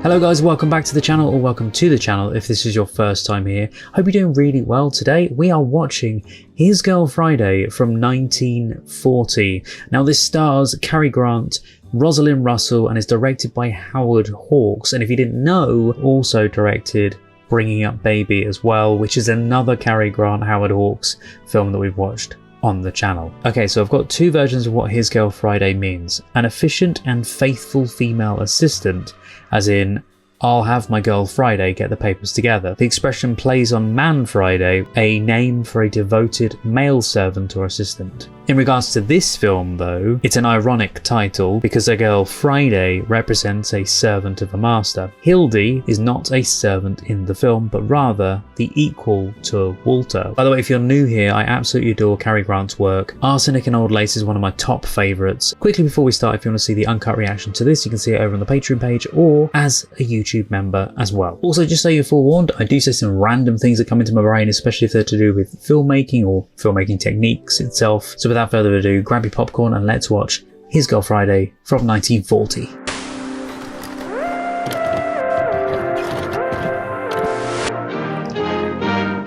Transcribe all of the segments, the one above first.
Hello guys, welcome back to the channel, or welcome to the channel if this is your first time here. Hope you're doing really well today. We are watching His Girl Friday from 1940. Now this stars Cary Grant, Rosalind Russell, and is directed by Howard Hawks. And if you didn't know, also directed Bringing Up Baby as well, which is another Cary Grant, Howard Hawks film that we've watched on the channel. Okay, so I've got two versions of what His Girl Friday means. An efficient and faithful female assistant, as in, I'll have my girl Friday get the papers together. The expression plays on Man Friday, a name for a devoted male servant or assistant. In regards to this film though, it's an ironic title because a girl Friday represents a servant of a master. Hildy is not a servant in the film, but rather the equal to Walter. By the way, if you're new here, I absolutely adore Cary Grant's work. Arsenic and Old Lace is one of my top favourites. Quickly before we start, if you want to see the uncut reaction to this, you can see it over on the Patreon page or as a YouTube member as well. Also, just so you're forewarned, I do say some random things that come into my brain, especially if they're to do with filmmaking or filmmaking techniques itself. So without further ado, grab your popcorn and let's watch His Girl Friday from 1940.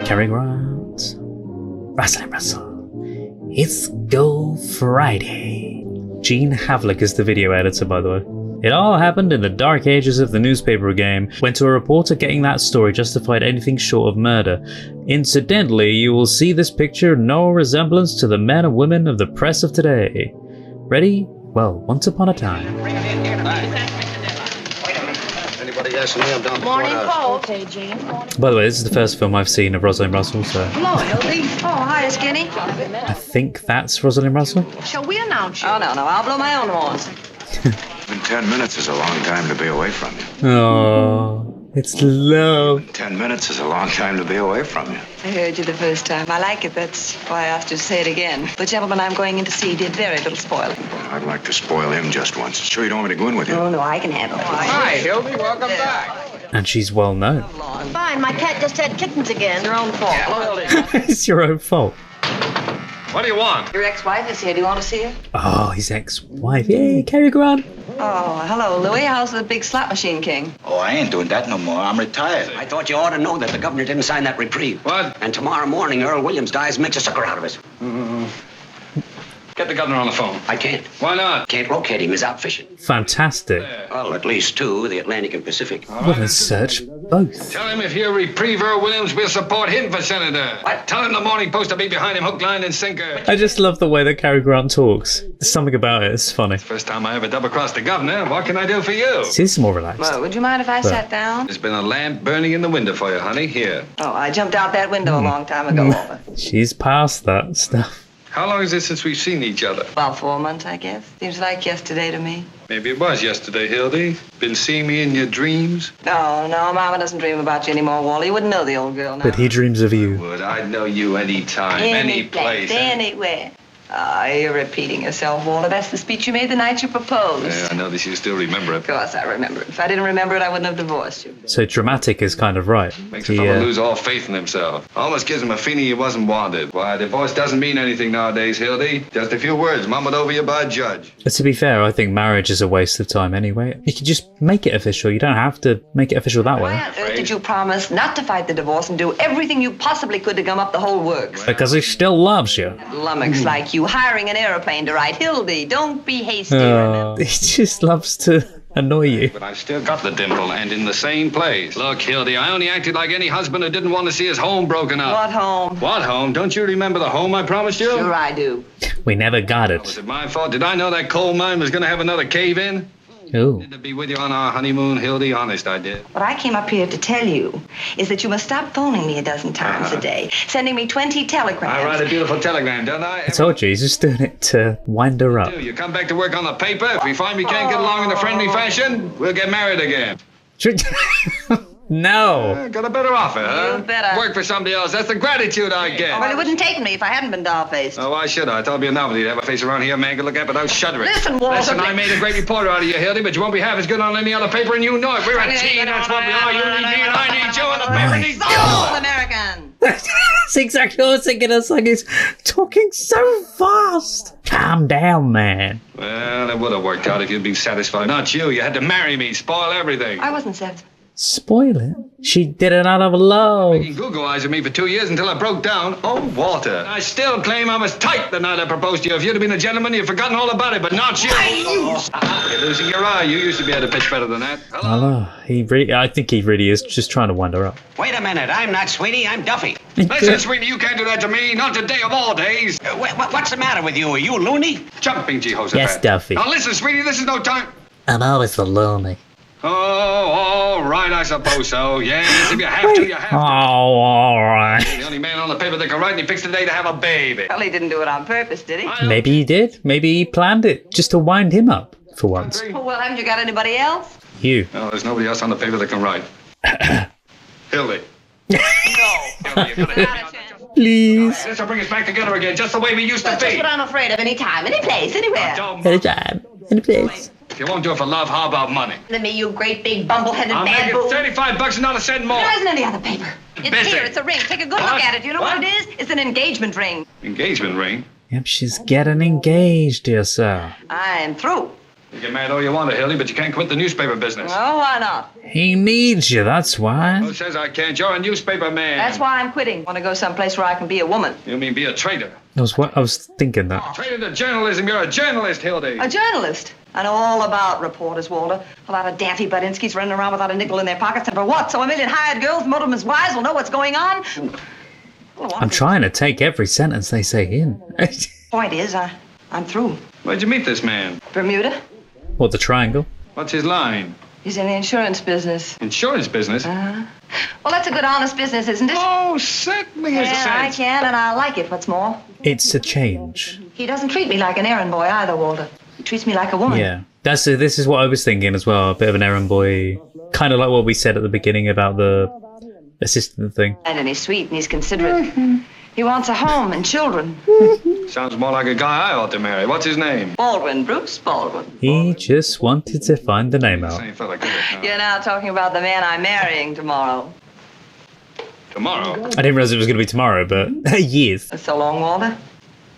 Cary Grant, Rosalind Russell, His Girl Friday. Gene Havlick is the video editor, by the way. It all happened in the dark ages of the newspaper game, when to a reporter getting that story justified anything short of murder. Incidentally, you will see this picture no resemblance to the men and women of the press of today. Ready? Well, once upon a time. Anybody asking me? I'm down Morning, Paul. Okay, Jane. By the way, this is the first film I've seen of Rosalind Russell, so Hello, Hildy. Oh, hi, Skinny. I think that's Rosalind Russell. Shall we announce you? Oh, no, I'll blow my own horns. Even 10 minutes is a long time to be away from you. Oh, it's love. 10 minutes is a long time to be away from you. I heard you the first time. I like it. That's why I asked you to say it again. The gentleman I'm going in to see did very little spoiling. Well, I'd like to spoil him just once. Sure you don't want me to go in with you? Oh, no, I can handle it. Hi, Hildy. Welcome back. And she's well known. Fine, my cat just had kittens again. Your own fault. Hello, Hildy. It's your own fault. What do you want? Your ex-wife is here. Do you want to see her? Oh, his ex-wife. Yay, Cary Grant. Oh, hello, Louis. How's the big slot machine king? Oh, I ain't doing that no more. I'm retired. I thought you ought to know that the governor didn't sign that reprieve. What? And tomorrow morning, Earl Williams dies, makes a sucker out of us. Get the governor on the phone. I can't. Why not? Can't locate him. He's out fishing. Fantastic. Well, at least two, the Atlantic and Pacific. Well, then search both. Tell him if he'll reprieve Earl Williams, we'll support him for senator. What? Tell him the Morning Post will be behind him, hook, line, and sinker. I just love the way that Cary Grant talks. There's something about it, it's funny. First time I ever double-crossed the governor. What can I do for you? This is more relaxed. Well, would you mind if I sat down? There's been a lamp burning in the window for you, honey. Here. Oh, I jumped out that window a long time ago, Walter. She's past that stuff. How long is it since we've seen each other? About 4 months, I guess. Seems like yesterday to me. Maybe it was yesterday, Hildy. Been seeing me in your dreams? No, Mama doesn't dream about you anymore, Wally. You wouldn't know the old girl now. But he dreams of you. Would I'd know you any time, any place. Anywhere. Ah, you're repeating yourself, Walter. That's the speech you made the night you proposed. Yeah, I notice you still remember Of it. course I remember it. If I didn't remember it, I wouldn't have divorced you. So dramatic is kind of right. Makes a fellow lose all faith in himself. Almost gives him a feeling he wasn't wanted. Why, divorce doesn't mean anything nowadays, Hildy. Just a few words mumbled over you by a judge. But to be fair, I think marriage is a waste of time anyway. You can just make it official. You don't have to make it official that way. Why on earth did you promise not to fight the divorce and do everything you possibly could to gum up the whole works? Because he still loves you. Lummox like you, hiring an aeroplane to ride. Hildy, don't be hasty, remember? He just loves to annoy you. But I've still got the dimple, and in the same place. Look, Hildy, I only acted like any husband who didn't want to see his home broken up. What home? What home? Don't you remember the home I promised you? Sure I do. We never got Was it. it my fault? Did I know that coal mine was going to have another cave-in? Oh. Did to be with you on our honeymoon, Hildy? Honest, I did. What I came up here to tell you is that you must stop phoning me a dozen times a day, sending me 20 telegrams. I write a beautiful telegram, don't I? I told you, he's just doing it to wind her up. You come back to work on the paper. If we find we can't get along in a friendly fashion, we'll get married again. No. Got a better offer, huh? You better. Work for somebody else. That's the gratitude I get. Well, it wouldn't take me if I hadn't been doll-faced. Oh, why should I? I thought it'd be a novelty to have a face around here a man could look at without shuddering. Listen, Walter. Listen, I made a great reporter out of you, Hildy, but you won't be half as good on any other paper, and you know it. We're a team, that's what we are. You need me, and I need you, and the paper needs you. Soul American. That's exactly what I was thinking. I was like, he's talking so fast. Calm down, man. Well, it would have worked out if you'd been satisfied. Not you. You had to marry me, spoil everything. I wasn't satisfied. Spoil it. She did it out of love. Making Google eyes at me for 2 years until I broke down. Oh, Walter. I still claim I was tight the night I proposed to you. If you'd have been a gentleman, you'd forgotten all about it, but not you. You're losing your eye. You used to be able to pitch better than that. Hello? Hello. I think he really is just trying to wind her up. Wait a minute. I'm not Sweeney. I'm Duffy. Listen, sweetie, you can't do that to me. Not today of all days. What's the matter with you? Are you loony? Jumping Jehoshaphat. Yes, Duffy. Now listen, sweetie, this is no time. I'm always so lonely. Oh, all right, I suppose so. Yes, if you have to, you have Oh, to. all right. You're the only man on the paper that can write, and he fixed the day to have a baby. Well, he didn't do it on purpose, did he? Maybe he did. Maybe he planned it just to wind him up for once. Oh, well, haven't you got anybody else? You. No, there's nobody else on the paper that can write. Hildy. No. Hildy, you gotta Not a chance. Please. This will bring us back together again, just the way we used to That's just be. what I'm afraid of. Any time, any place, anywhere. Don't- Anytime. Any place. If you won't do it for love, how about money? Than me, you great big bumble-headed I'll make bad it boo. $35 and not a cent more. There isn't any other paper. It's Busy. here. It's a ring. Take a good What? look at it. You know what What? it is? It's an engagement ring. Engagement ring? Yep, she's getting engaged, dear sir. I'm through. You can marry all you want to, Hildy, but you can't quit the newspaper business. Oh, why not? He needs you, that's why. Who says I can't? You're a newspaper man. That's why I'm quitting. Want to go someplace where I can be a woman. You mean be a traitor? I was thinking that. Traitor to journalism. You're a journalist, Hildy. A journalist. I know all about reporters, Walter. A lot of daffy Budinskis running around without a nickel in their pockets. And for what? So a million hired girls, motormen's wives, will know what's going on? Well, I'm trying to take every sentence they say in. Point is, I'm through. Where'd you meet this man? Bermuda. What, the triangle? What's his line? He's in the insurance business. Insurance business? Well, that's a good, honest business, isn't it? Oh, certainly is a Yeah, I sense. can, and I like it, what's more. It's a change. He doesn't treat me like an errand boy either, Walter. He treats me like a woman. Yeah. This is what I was thinking as well. A bit of an errand boy. Kind of like what we said at the beginning about the assistant thing. And he's sweet and he's considerate. He wants a home and children. Sounds more like a guy I ought to marry. What's his name? Baldwin, Bruce Baldwin. He just wanted to find the name out. Same fella, could it? You're now talking about the man I'm marrying tomorrow. Tomorrow. I didn't realize it was going to be tomorrow, but yes. So long, Walter.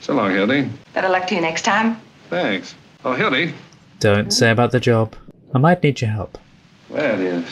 So long, Hildy. Better luck to you next time. Thanks. Oh, Hildy. Don't say about the job. I might need your help. Well, you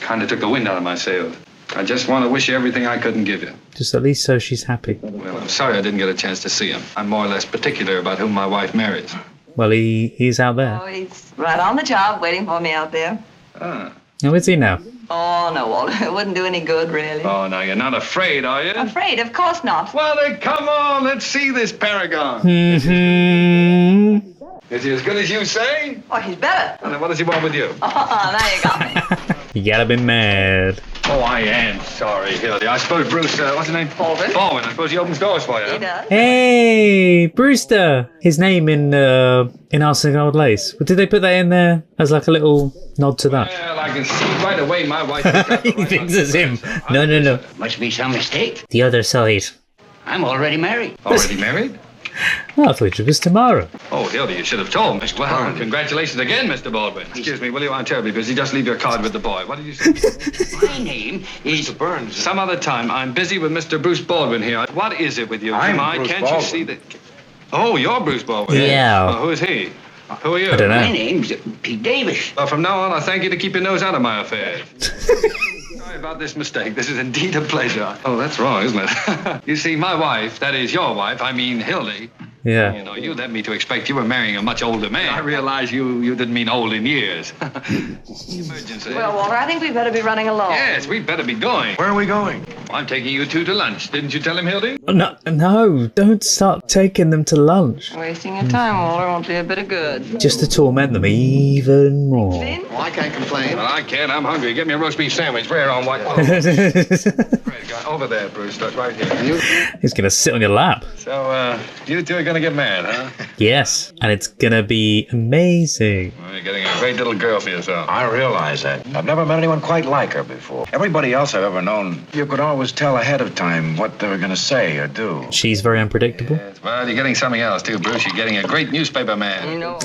kind of took the wind out of my sails. I just want to wish you everything I couldn't give you. Just at least so she's happy. Well, I'm sorry I didn't get a chance to see him. I'm more or less particular about whom my wife marries. Well, he's out there. Oh, he's right on the job waiting for me out there. Ah. How is he now? Oh, no, Walter. It wouldn't do any good, really. Oh, now you're not afraid, are you? Afraid? Of course not. Well, then come on. Let's see this paragon. Mm-hmm. Is he as good as you say? Oh, he's better. Well, then what does he want with you? Oh, now you got me. You gotta be mad. Oh, I am sorry, Hildy. I suppose Bruce, what's his name? Baldwin. Baldwin. I suppose he opens doors for you. He does. Hey, Brewster. His name in Arsenic Old Lace. Did they put that in there as like a little nod to that? Well, I can see right away my wife. has got the He right thinks one. it's him. No. Must be some mistake. The other side. I'm already married. Already married? Oh, I thought it was tomorrow. Oh, Hildy, you should have told me. Well, congratulations again, Mr. Baldwin. Excuse me, will you? I'm terribly busy. Just leave your card with the boy. What did you say? My name is Burns. Some other time. I'm busy with Mr. Bruce Baldwin here. What is it with you? I'm Come on, Bruce can't Baldwin. you see that? Oh, you're Bruce Baldwin. Yeah. Well, who is he? Who are you? I don't My know. name's Pete Davis. Well, from now on, I thank you to keep your nose out of my affairs. Sorry about this mistake. This is indeed a pleasure. Oh, that's wrong, isn't it? You see, my wife, that is your wife, I mean Hildy, you Yeah. know, you led me to expect you were marrying a much older man. I realize you didn't mean old in years. Emergency. Well, Walter, I think we better be running along. Yes, we'd better be going. Where are we going? I'm taking you two to lunch. Didn't you tell him, Hildy? No, don't start taking them to lunch. Wasting your time, Walter, won't do a bit of good. Just to torment them even more. See? Well, I can't complain. Well, I can't. I'm hungry. Get me a roast beef sandwich, rare on white. Oh, great guy. Over there, Bruce. That's right here. He's gonna sit on your lap. So, you two are going to get married, huh? Yes, and it's gonna be amazing. Well, you're getting a great little girl for yourself. I realize that. I've never met anyone quite like her before. Everybody else I've ever known, you could always tell ahead of time what they were going to say or do. She's very unpredictable. Yes, well, you're getting something else, too, Bruce. You're getting a great newspaper man. You know,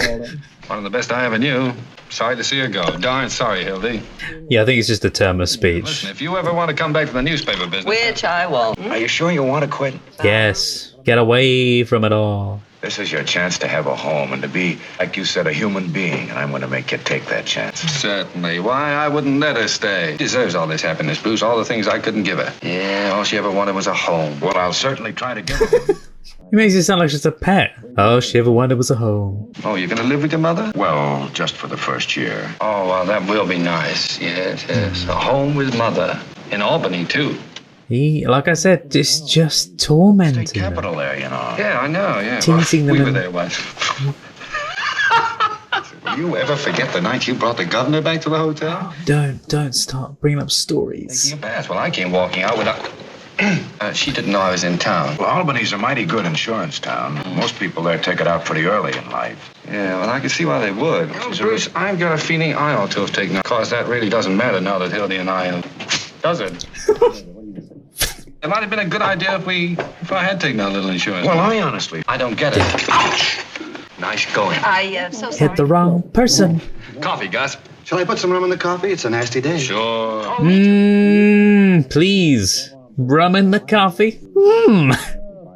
One of the best I ever knew. Sorry to see her go. Darn sorry, Hildy. Yeah, I think it's just a term of speech. Listen, if you ever want to come back to the newspaper business... Which I won't. Are you sure you want to quit? Yes. Get away from it all. This is your chance to have a home and to be, like you said, a human being, and I'm going to make you take that chance. Certainly. Why, I wouldn't let her stay. She deserves all this happiness, Bruce, all the things I couldn't give her. Yeah, all she ever wanted was a home. Well, I'll certainly try to give her one. He makes it sound like she's a pet. All she ever wanted was a home. Oh, you're going to live with your mother? Well, just for the first year. Oh, well, that will be nice. Yes, yes. A home with mother. In Albany, too. He, like I said, it's just tormenting State them. capital there, you know. Yeah, I know, yeah. Teasing them We were and- there once. Will you ever forget the night you brought the governor back to the hotel? Don't start bringing up stories. Taking a bath. Well, I came walking out without... she didn't know I was in town. Well, Albany's a mighty good insurance town. Most people there take it out pretty early in life. Yeah, well, I can see why they would. Bruce, I've got a feeling I ought to have taken it. Of course, that really doesn't matter now that Hildy and I... Does it? It might have been a good idea if I had taken out a little insurance. Well, I honestly... I don't get it. Ouch! Nice going. So sorry. Hit the wrong person. Coffee, Gus. Shall I put some rum in the coffee? It's a nasty day. Sure. Please. Rum in the coffee?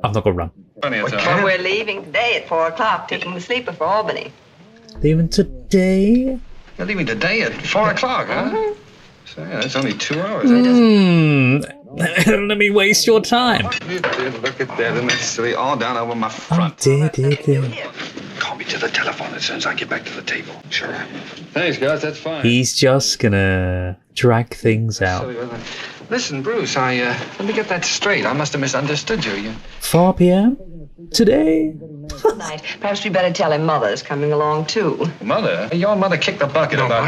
I've not got rum. Plenty of Well, time. we're leaving today at 4 o'clock, taking the sleeper for Albany. Leaving today? You're leaving today at 4 o'clock, huh? So, yeah, that's only 2 hours. Let me waste your time. You did. Look at that. And that's silly. All down over my front. Did. Call me to the telephone as soon as I get back to the table. Sure. Thanks, Gus. That's fine. He's just gonna drag things out. Silly, wasn't it? Listen, Bruce, let me get that straight. I must have misunderstood you. 4 p.m. today? Night. Perhaps we better tell him Mother's coming along, too. Mother? Your mother kicked the bucket No, about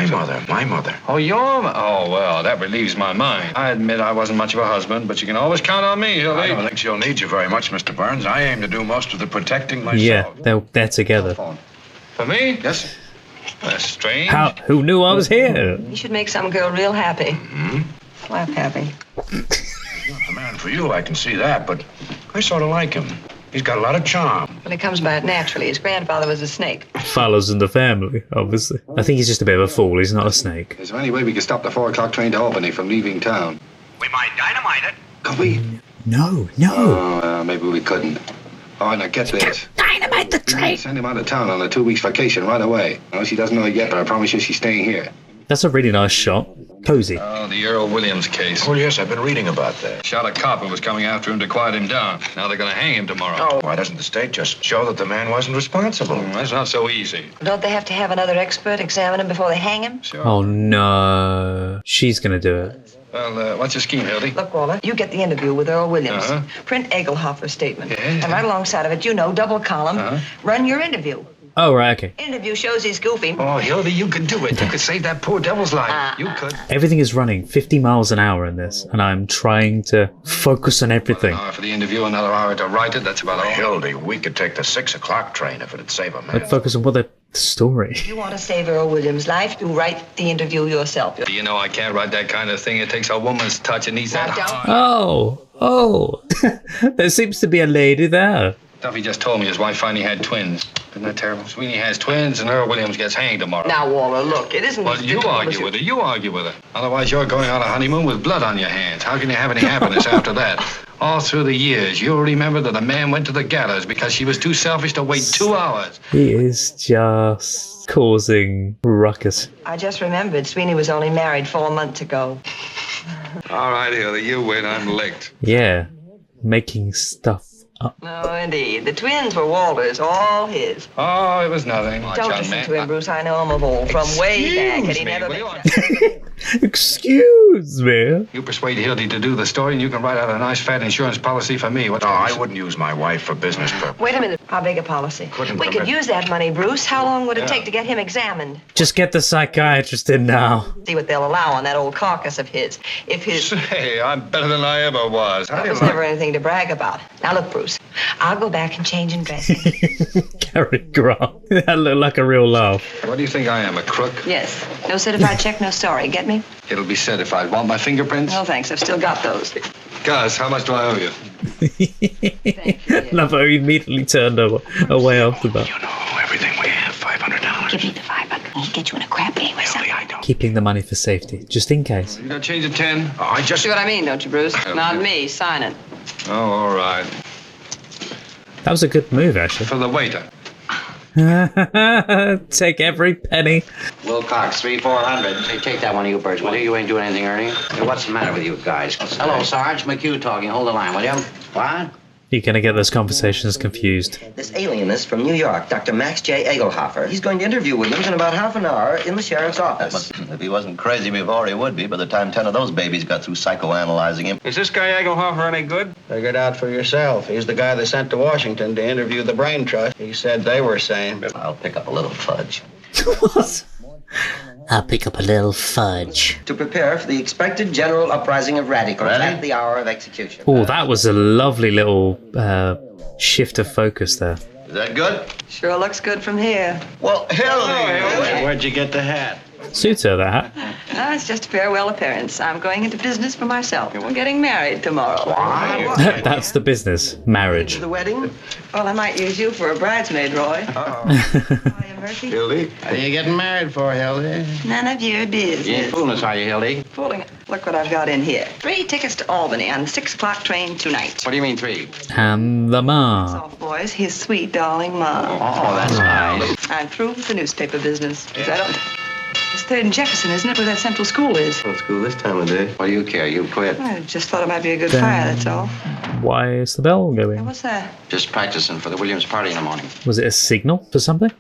my mother. Oh, oh, well, that relieves my mind. I admit I wasn't much of a husband, but you can always count on me, Hildy. I don't think she'll need you very much, Mr. Burns. I aim to do most of the protecting myself. Yeah, they're together. For me? Yes. That's strange. Who knew I was here? You should make some girl real happy. Laugh happy. Not the man for you, I can see that, but I sort of like him. He's got a lot of charm. Well, he comes by it naturally. His grandfather was a snake. Follows in the family, obviously. I think he's just a bit of a fool. He's not a snake. Is there any way we can stop the 4 o'clock train to Albany from leaving town? We might dynamite it. Could we? No. Oh, maybe we couldn't. All right, now get this. Dynamite the train! Send him out of town on a 2 weeks vacation right away. No, she doesn't know it yet, but I promise you she's staying here. That's a really nice shot. Cozy. Oh, the Earl Williams case. Oh, yes, I've been reading about that. Shot a cop who was coming after him to quiet him down. Now they're going to hang him tomorrow. Oh, why doesn't the state just show that the man wasn't responsible? That's not so easy. Don't they have to have another expert examine him before they hang him? Sure. Oh no. She's gonna do it. Well, what's your scheme, Hildy? Look, Walter, you get the interview with Earl Williams. Uh-huh. Print Egelhofer's statement. Yeah. And right alongside of it, double column, run your interview. Oh, right, okay. Interview shows he's goofy. Oh, Hildy, you could do it. You could save that poor devil's life. You could. Everything is running 50 miles an hour in this, and I'm trying to focus on everything. An hour for the interview, another hour to write it. That's about all. Hildy, we could take the 6 o'clock train if it'd save a man. Like, focus on what the story. If you want to save Earl Williams' life, you write the interview yourself. You know, I can't write that kind of thing. It takes a woman's touch. It needs that Now, don't- heart. Oh. There seems to be a lady there. Duffy just told me his wife finally had twins. Isn't that terrible? Sweeney has twins, and Earl Williams gets hanged tomorrow. Now, Walter, look, it isn't... Well, as you difficult as argue with her. You argue with her. Otherwise, you're going on a honeymoon with blood on your hands. How can you have any happiness after that? All through the years, you'll remember that a man went to the gallows because she was too selfish to wait 2 hours. He is just causing ruckus. I just remembered Sweeney was only married 4 months ago. All right, Hildy, you win. I'm licked. Yeah. Making stuff up. No, indeed. The twins were Walter's, all his. Oh, it was nothing. Don't listen to him, Bruce. I know him of old, from way back, and he never makes Excuse me. You persuade Hildy to do the story, and you can write out a nice fat insurance policy for me. What? No, I wouldn't use my wife for business purposes. Wait a minute. How big a policy? Couldn't We could permit- use that money, Bruce. How long would it Yeah. take to get him examined? Just get the psychiatrist in now. See what they'll allow on that old carcass of his. If his... Say, I'm better than I ever was. How That do you was like never anything to brag about. Now look, Bruce, I'll go back and change and dress. Cary Grant. That looked like a real laugh. What do you think I am, a crook? Yes. No certified check, no story. Get me? It'll be certified. Want my fingerprints? No, thanks. I've still got those. Gus, how much do I owe you? Love how he immediately turned away after that. You know, everything we have, $500. Give me the 500. He'd get you in a crap game or something. Keeping the money for safety, just in case. You got change of 10? I just... See what I mean, don't you, Bruce? Not me. Sign it. Oh, all right. That was a good move, actually. For the waiter. Take every penny. Wilcox, 3-400. Hey, take that one of you birds, will you? You ain't doing anything, Ernie. Hey, what's the matter with you guys? Hello, Sarge. McHugh talking. Hold the line, will you? What? You're gonna get those conversations confused. This alienist from New York, Dr. Max J. Egelhofer. He's going to interview Williams in about half an hour in the sheriff's office. But if he wasn't crazy before, he would be by the time 10 of those babies got through psychoanalyzing him. Is this guy Egelhofer any good? Figure it out for yourself. He's the guy they sent to Washington to interview the Brain Trust. He said they were sane. I'll pick up a little fudge. What? I'll pick up a little fudge. To prepare for the expected general uprising of radicals at the hour of execution. Oh, that was a lovely little shift of focus there. Is that good? Sure looks good from here. Well, hell, Where'd you get the hat? Suits her, that hat. No, it's just a farewell appearance. I'm going into business for myself. We're getting married tomorrow. That's the business. Marriage. The wedding? Well, I might use you for a bridesmaid, Roy. Hiya, Murphy. Hildy? What are you getting married for, Hildy? None of your business. You ain't fooling us, are you, Hildy? Fooling. Look what I've got in here. 3 tickets to Albany on the 6 o'clock train tonight. What do you mean 3? And the ma. Soft boys, his sweet darling mom. Oh, that's nice. I'm through with the newspaper business. I don't... It's 3rd and Jefferson, isn't it, where that Central School is? What's school this time of day? What do you care? You quit. I just thought it might be a good fire, that's all. Why is the bell going? What's that? Just practicing for the Williams party in the morning. Was it a signal for something?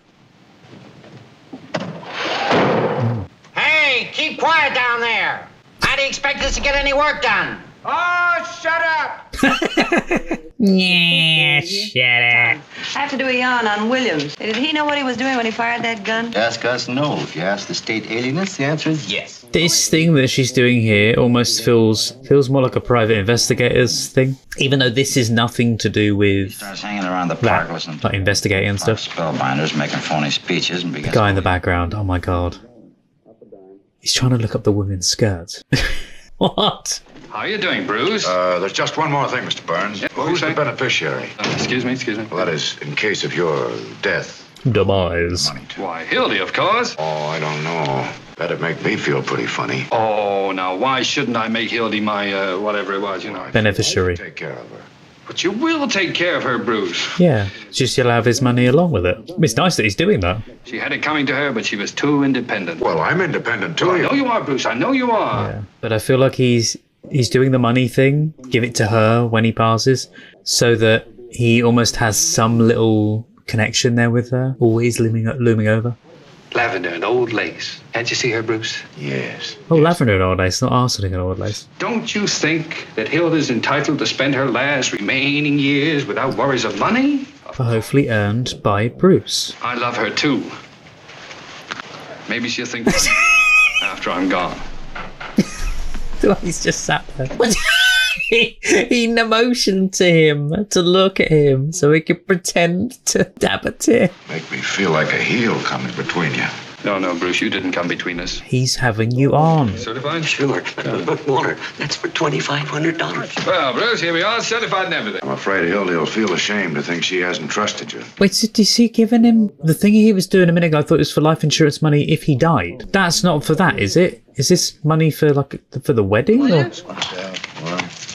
Hey, keep quiet down there. How do you expect us to get any work done? Oh, shut up! Yeah, shut up. I have to do a yarn on Williams. Did he know what he was doing when he fired that gun? Ask us no. If you ask the state alienist, the answer is yes. This thing that she's doing here almost feels more like a private investigator's thing. Even though this is nothing to do with Starts hanging around the park, listening like investigating and stuff. Spellbinders making phony speeches and The begins. guy in the background, oh my god. He's trying to look up the women's skirts. What? How you doing, Bruce? There's just one more thing, Mr. Burns. Who's the beneficiary? Excuse me. Well, that is, in case of your death. Demise. Why, Hildy, of course. Oh, I don't know. That'd make me feel pretty funny. Oh, now, why shouldn't I make Hildy my, whatever it was, you know? Beneficiary. Take care of her. But you will take care of her, Bruce. Yeah, just you'll have his money along with it. It's nice that he's doing that. She had it coming to her, but she was too independent. Well, I'm independent, too. I know you are, Bruce. I know you are. Yeah. But I feel like he's doing the money thing, give it to her when he passes, so that he almost has some little connection there with her, always looming over. Lavender and Old Lace. Can't you see her, Bruce? Yes. Oh, lavender and old lace, not arsenic and old lace. Don't you think that Hilda's entitled to spend her last remaining years without worries of money? Hopefully earned by Bruce. I love her, too. Maybe she'll think after I'm gone. He's just sat there. He motioned to him to look at him so he could pretend to dab a tear. Make me feel like a heel coming between you. No, Bruce, you didn't come between us. He's having you on. Certified? Sure, but more. That's for $2,500. Well, Bruce, here we are, certified and everything. I'm afraid Hildy'll feel ashamed to think she hasn't trusted you. Wait, so is he giving him the thing he was doing a minute ago? I thought it was for life insurance money if he died. That's not for that, is it? Is this money for for the wedding? Or?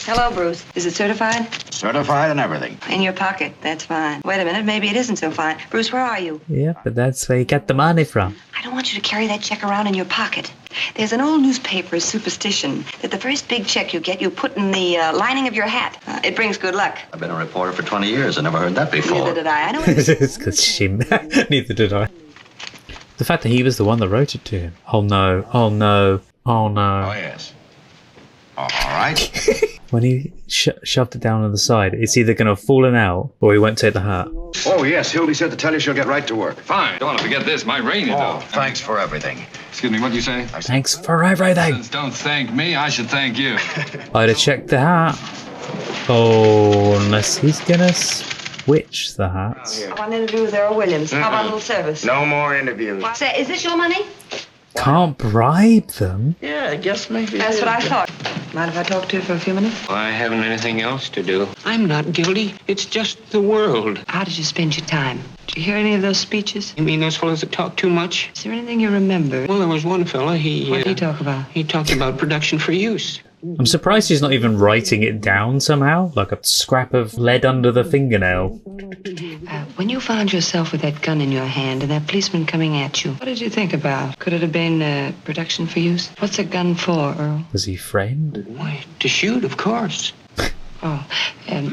Hello, Bruce. Is it certified? Certified and everything. In your pocket. That's fine. Wait a minute. Maybe it isn't so fine. Bruce, where are you? Yeah, but that's where you get the money from. I don't want you to carry that check around in your pocket. There's an old newspaper superstition that the first big check you get, you put in the lining of your hat. It brings good luck. I've been a reporter for 20 years. I never heard that before. Neither did I. I know It's because she... Neither did I. The fact that he was the one that wrote it to him. Oh no, oh no, oh no. Oh, yes. All right. When he shoved it down on the side, it's either going to have fallen out or he won't take the hat. Oh, yes. Hildy said to tell you she'll get right to work. Fine. Don't want to forget this. My rain is Oh, out. thanks for everything. Excuse me, what do you say? Thanks for everything. Since don't thank me, I should thank you. I'd have checked the hat. Oh, unless he's going to switch the hats. I want to interview Earl Williams. How about a little service? No more interviews. What's that? Is this your money? Can't bribe them. Yeah, I guess maybe. That's what I thought. Mind if I talk to you for a few minutes? Well, I haven't anything else to do. I'm not guilty. It's just the world. How did you spend your time? Did you hear any of those speeches? You mean those fellows that talk too much? Is there anything you remember? Well, there was one fella, What did he talk about? He talked about production for use. I'm surprised he's not even writing it down somehow, like a scrap of lead under the fingernail. When you found yourself with that gun in your hand and that policeman coming at you, what did you think about? Could it have been production for use? What's a gun for, Earl? Was he framed? Why, to shoot, of course. Oh,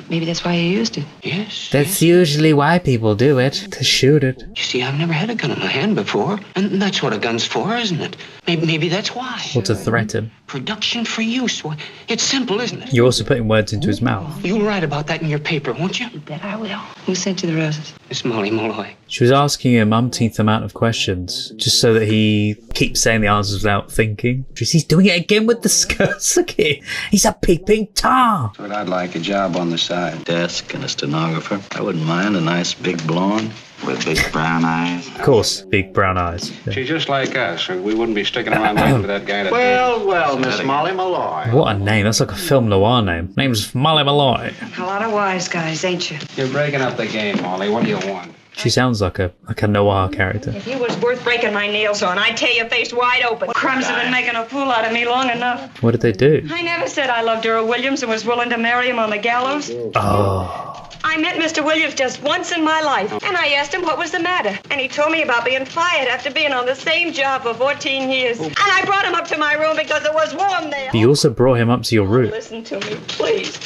maybe that's why you used it. Yes. That's usually why people do it, to shoot it. You see, I've never had a gun in my hand before, and that's what a gun's for, isn't it? Maybe that's why. Or to threaten. Production for use. Well, it's simple, isn't it? You're also putting words into his mouth. You'll write about that in your paper, won't you? You bet I will. Who sent you the roses? It's Molly Malloy. She was asking him umpteenth amount of questions, just so that he keeps saying the answers without thinking. He's doing it again with the skirts. Look at it. He's a peeping Tom. But I'd like a job on the side. Desk and a stenographer. I wouldn't mind a nice big blonde with big brown eyes. Of course, big brown eyes. Yeah. She's just like us, or we wouldn't be sticking around waiting for that guy to... Well, Miss Molly Malloy. What a name. That's like a film noir name. Name's Molly Malloy. A lot of wise guys, ain't you? You're breaking up the game, Molly. What do you want? She sounds like a noir character. If you was worth breaking my nails on, I'd tear your face wide open. Crumbs have been making a fool out of me long enough. What did they do? I never said I loved Earl Williams and was willing to marry him on the gallows. Oh. I met Mr. Williams just once in my life, and I asked him what was the matter. And he told me about being fired after being on the same job for 14 years. And I brought him up to my room because it was warm there. You also brought him up to your room. Listen to me, please.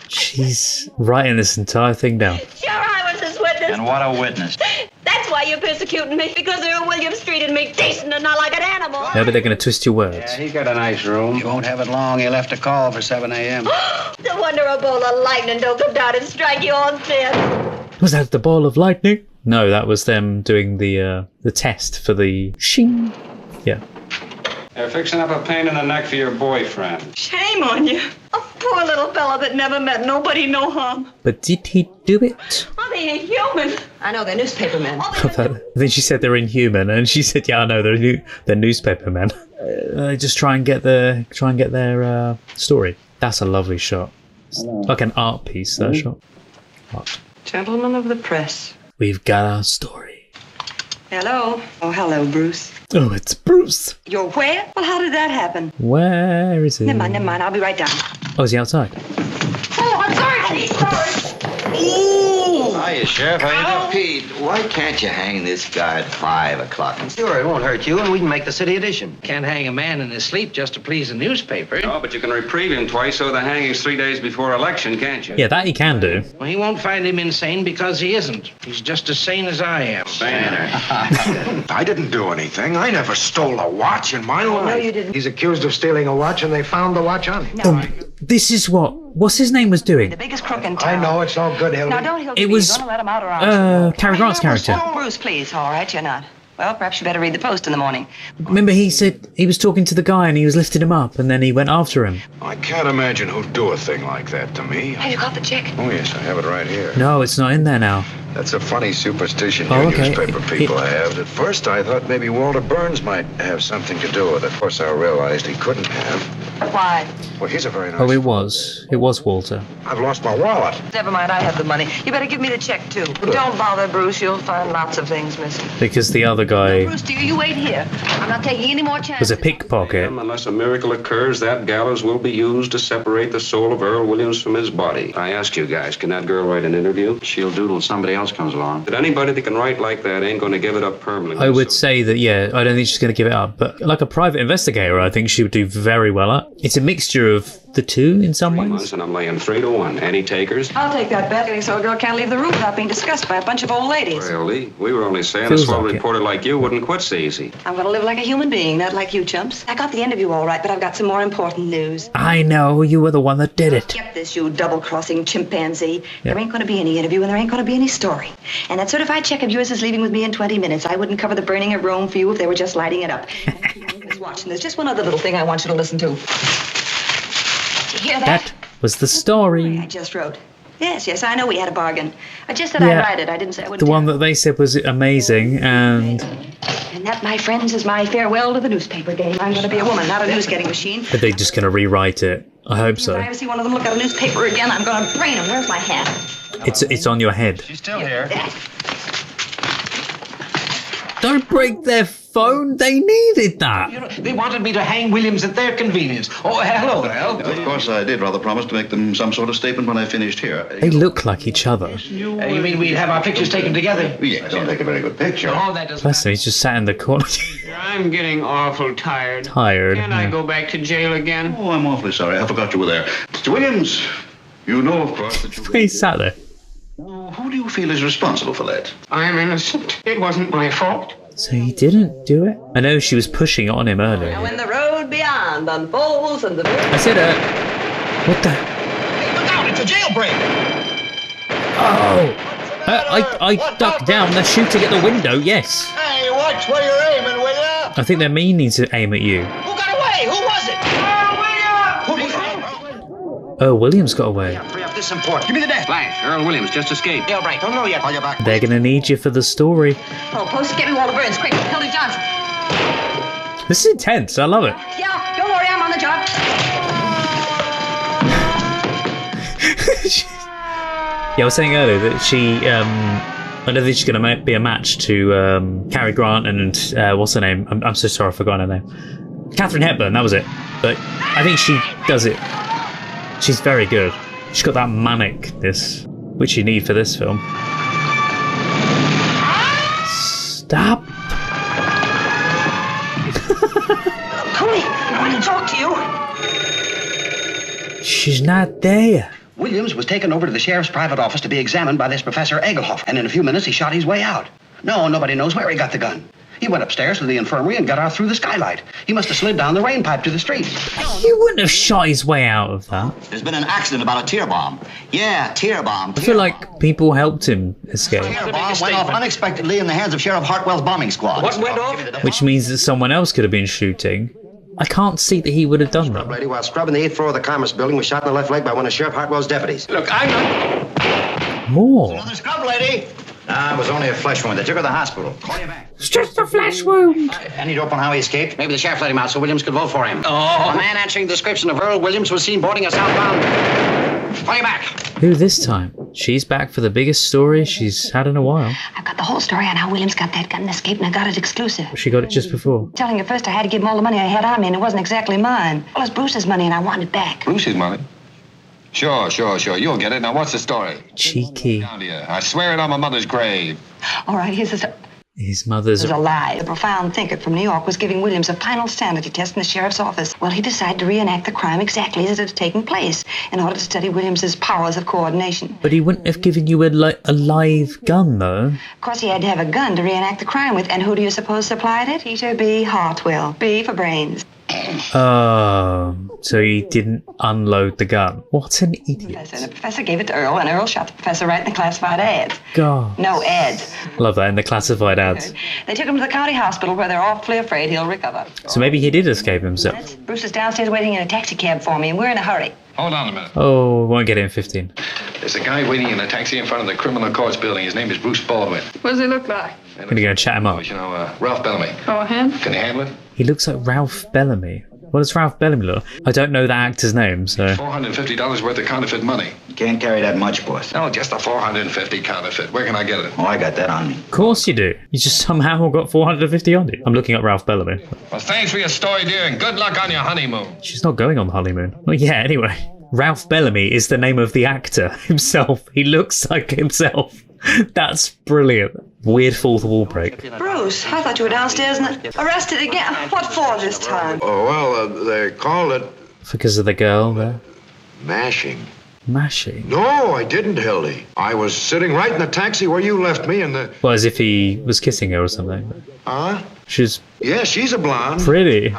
She's writing this entire thing down. Sure, I was his witness. And what a witness. That's why you're persecuting me, because Earl Williams treated me decent and not like an animal. No, but they're going to twist your words. Yeah, he got a nice room. You won't have it long. He left a call for 7 a.m. No wonder a bolt of lightning don't come down and strike you on thin. Was that the ball of lightning? No, that was them doing the test for the shing. Yeah. They're fixing up a pain in the neck for your boyfriend. Shame on you. A poor little fella that never met nobody no harm. But did he do it? Oh, they ain't human. I know, they're newspaper men. Then she said they're inhuman, and she said, "Yeah, I know they're newspaper men." They just try and get their story. That's a lovely shot. It's like an art piece. That shot. Art. Gentlemen of the press. We've got our story. Hello. Oh, hello, Bruce. Oh, it's Bruce. You're where? Well, how did that happen? Where is he? Never mind. I'll be right down. Oh, is he outside? Oh, I'm sorry, sorry. Hiya, Sheriff. How you doing? Pete, why can't you hang this guy at 5 o'clock? Sure, it won't hurt you, and we can make the city edition. Can't hang a man in his sleep just to please the newspaper. No, but you can reprieve him twice so the hanging's 3 days before election, can't you? Yeah, that he can do. Well, he won't find him insane because he isn't. He's just as sane as I am. I didn't do anything. I never stole a watch in my life. No, you didn't. He's accused of stealing a watch, and they found the watch on him. This is what's his name was doing. The biggest crook in town. I know, it's all good, Hildy. Now, don't Hildy. It was You're gonna let him out or I'll Cary Grant's character. Oh, Bruce, please. All right, you're not. Well, perhaps you better read the Post in the morning. Remember, he said he was talking to the guy and he was lifting him up, and then he went after him. I can't imagine who'd do a thing like that to me. Have you got the check? Oh, yes, I have it right here. No, it's not in there now. That's a funny superstition you okay. newspaper people have. At first, I thought maybe Walter Burns might have something to do with it. Of course, I realized he couldn't have. Why? Well, he's a very nice... Oh, it was Walter. I've lost my wallet. Never mind, I have the money. You better give me the check, too. Don't bother, Bruce. You'll find lots of things missing. Because the other guy Bruce, dear, you wait here. I'm not taking any more chances. was a pickpocket. Unless a miracle occurs, that gallows will be used to separate the soul of Earl Williams from his body. I ask you guys, can that girl write an interview? She'll doodle somebody else comes along. But anybody that can write like that ain't going to give it up permanently. I would say that, yeah, I don't think she's going to give it up. But like a private investigator, I think she would do very well at. It's a mixture of the two in some 3 ways. months, and I'm laying 3 to 1. Any takers? I'll take that bet. So a girl can't leave the room without being discussed by a bunch of old ladies. Well, Lee, we were only saying a Feels swell like it. reporter like you wouldn't quit so easy. I'm going to live like a human being, not like you chumps. I got the interview all right, but I've got some more important news. I know, you were the one that did it. Get this, you double-crossing chimpanzee. Yep. There ain't going to be any interview, and there ain't going to be any story. And that certified check of yours is leaving with me in 20 minutes. I wouldn't cover the burning of Rome for you if they were just lighting it up. And watching. There's just one other little thing I want you to listen to. Did you hear that? That was the story. I just wrote. Yes, I know we had a bargain. I just said Yeah. I'd write it. I didn't say I wouldn't. The one that they said was amazing, and And that, my friends, is my farewell to the newspaper game. I'm going to be a woman, not a news-getting machine. Are they just going to rewrite it? I hope so. If I ever see one of them look at a newspaper again, I'm going to brain them. Where's my hat? It's on your head. She's still here. Don't break their phone. They needed that. You know, they wanted me to hang Williams at their convenience. Oh, hello, Al. Of course, I did rather promise to make them some sort of statement when I finished here. They look like each other. You mean we'd have our pictures taken together? Yes, I'll take a very good picture. Oh, that doesn't Bless him, he's just sat in the corner. I'm getting awful tired. Tired. Can I go back to jail again? Oh, I'm awfully sorry. I forgot you were there. Mr. Williams, you know, of course, that you... He sat there. Who do you feel is responsible for that? I'm innocent. It wasn't my fault. So he didn't do it? I know she was pushing it on him earlier. Now when the road beyond unfolds and the... I said, what the... Hey, look out, it's a jailbreak! Oh! I ducked down, they're shooting at the window, yes. Hey, watch where you're aiming, will ya? I think they're meaning to aim at you. Who got away? Who was it? Oh, Williams got away. Free up this import. Give me the desk. Flash, Earl Williams just escaped. Jailbreak, don't know yet. Call you back. They're gonna need you for the story. Oh, Post, get me Walter Burns, quick. Hildy Johnson. This is intense, I love it. Yeah, don't worry, I'm on the job. Yeah, I was saying earlier that she, I don't think she's going to be a match to Cary Grant and what's her name? I'm so sorry, I forgot her name. Katharine Hepburn, that was it. But I think she does it. She's very good. She's got that manicness, which you need for this film. Stop. Cody, I want to talk to you. She's not there. Williams was taken over to the sheriff's private office to be examined by this Professor Egelhoff, and in a few minutes he shot his way out. No, nobody knows where he got the gun. He went upstairs to the infirmary and got out through the skylight. He must have slid down the rain pipe to the street. He wouldn't have shot his way out of that. There's been an accident about a tear bomb. Yeah, tear bomb. I feel like people helped him escape. Tear bomb went off unexpectedly in the hands of Sheriff Hartwell's bombing squad. What went off? Which means that someone else could have been shooting. I can't see that he would have done that. Lady, while scrubbing the 8th floor of the Commerce Building, was shot in the left leg by one of Sheriff Hartwell's deputies. Look, I'm not... More. Another scrub, lady. Nah, it was only a flesh wound. They took her to the hospital. Call you back. It's just a flesh wound. Any dope on how he escaped? Maybe the sheriff let him out so Williams could vote for him. Oh. A man answering the description of Earl Williams was seen boarding a southbound. Call you back. Who this time? She's back for the biggest story she's had in a while. I've got the whole story on how Williams got that gun and escaped, and I got it exclusive. She got it just before. Telling you first, I had to give him all the money I had on me, and it wasn't exactly mine. Well, it's Bruce's money, and I want it back. Bruce's money? Sure. You'll get it. Now, what's the story? Cheeky. Down to you. I swear it on my mother's grave. All right, here's the... His mother's... It was a lie. A profound thinker from New York was giving Williams a final sanity test in the sheriff's office. Well, he decided to reenact the crime exactly as it had taken place in order to study Williams's powers of coordination. But he wouldn't have given you a live gun, though. Of course, he had to have a gun to reenact the crime with, and who do you suppose supplied it? Peter B. Hartwell. B for brains. Oh, so he didn't unload the gun. What an idiot. And the professor gave it to Earl, and Earl shot the professor right in the classified ads. God. No ads. Love that, in the classified ads. They took him to the county hospital where they're awfully afraid he'll recover. So maybe he did escape himself. Bruce is downstairs waiting in a taxi cab for me, and we're in a hurry. Hold on a minute. Oh, won't get it in 15. There's a guy waiting in a taxi in front of the criminal courts building. His name is Bruce Baldwin. What does he look like? I'm gonna go chat him up. You know, Ralph Bellamy. Oh, him? Can you handle it? He looks like Ralph Bellamy. What does Ralph Bellamy look? I don't know that actor's name, so... $450 worth of counterfeit money. You can't carry that much, boss. No, just a $450 counterfeit. Where can I get it? Oh, I got that on me. Of course you do. You just somehow got 450 on you. I'm looking up Ralph Bellamy. Well, thanks for your story, dear, and good luck on your honeymoon. She's not going on the honeymoon. Well, yeah, anyway. Ralph Bellamy is the name of the actor himself. He looks like himself. That's brilliant. Weird fourth wall break. Bruce, I thought you were downstairs and arrested again. What for this time? Oh, well, they called it... Because of the girl there? Mashing. Mashing? No, I didn't, Hildy. I was sitting right in the taxi where you left me and the... Well, as if he was kissing her or something. Huh? She's... Yeah, she's a blonde. Pretty.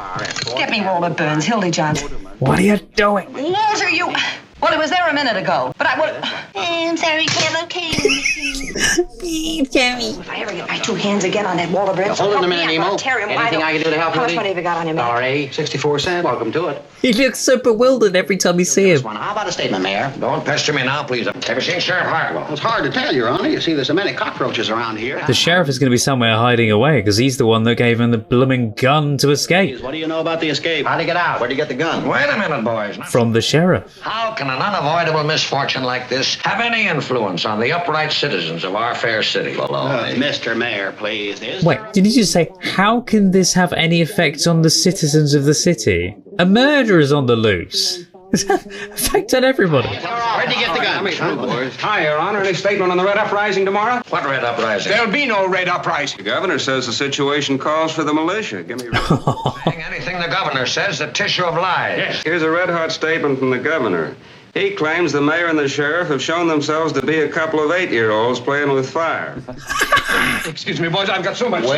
Get me Walter Burns, Hildy Johnson. What are you doing? Walter, you... Well, it was there a minute ago, but I would... I'm sorry, Cam, okay. If I ever get my two hands again on that Walter Bird, Hold on a minute, Nemo. tear him wide Anything I can do to help you? How much money have you got on you, Mayor? Sorry, 64 cents. Welcome to it. He looks so bewildered every time you see him. How about a statement, Mayor? Don't pester me now, please. Ever seen Sheriff Hartwell? Well, it's hard to tell, Your Honor. You see, there's so many cockroaches around here. The sheriff is going to be somewhere hiding away because he's the one that gave him the blooming gun to escape. What do you know about the escape? How'd he get out? Where'd you get the gun? Wait a minute, boys. From the sheriff. How can an unavoidable misfortune like this have any influence on the upright citizens of our fair city? Mr. Mayor, please. Wait, did you just say, how can this have any effect on the citizens of the city? A murder is on the loose. Effect on everybody. Where'd you get the gun? Hi, Your Honor. Any statement on the Red Uprising tomorrow? What red uprising? There'll be no Red Uprising. The governor says the situation calls for the militia. Give me Anything the governor says, the tissue of lies. Yes. Here's a red-hot statement from the governor. He claims the mayor and the sheriff have shown themselves to be a couple of 8-year-olds playing with fire. Excuse me, boys. I've got so much. Who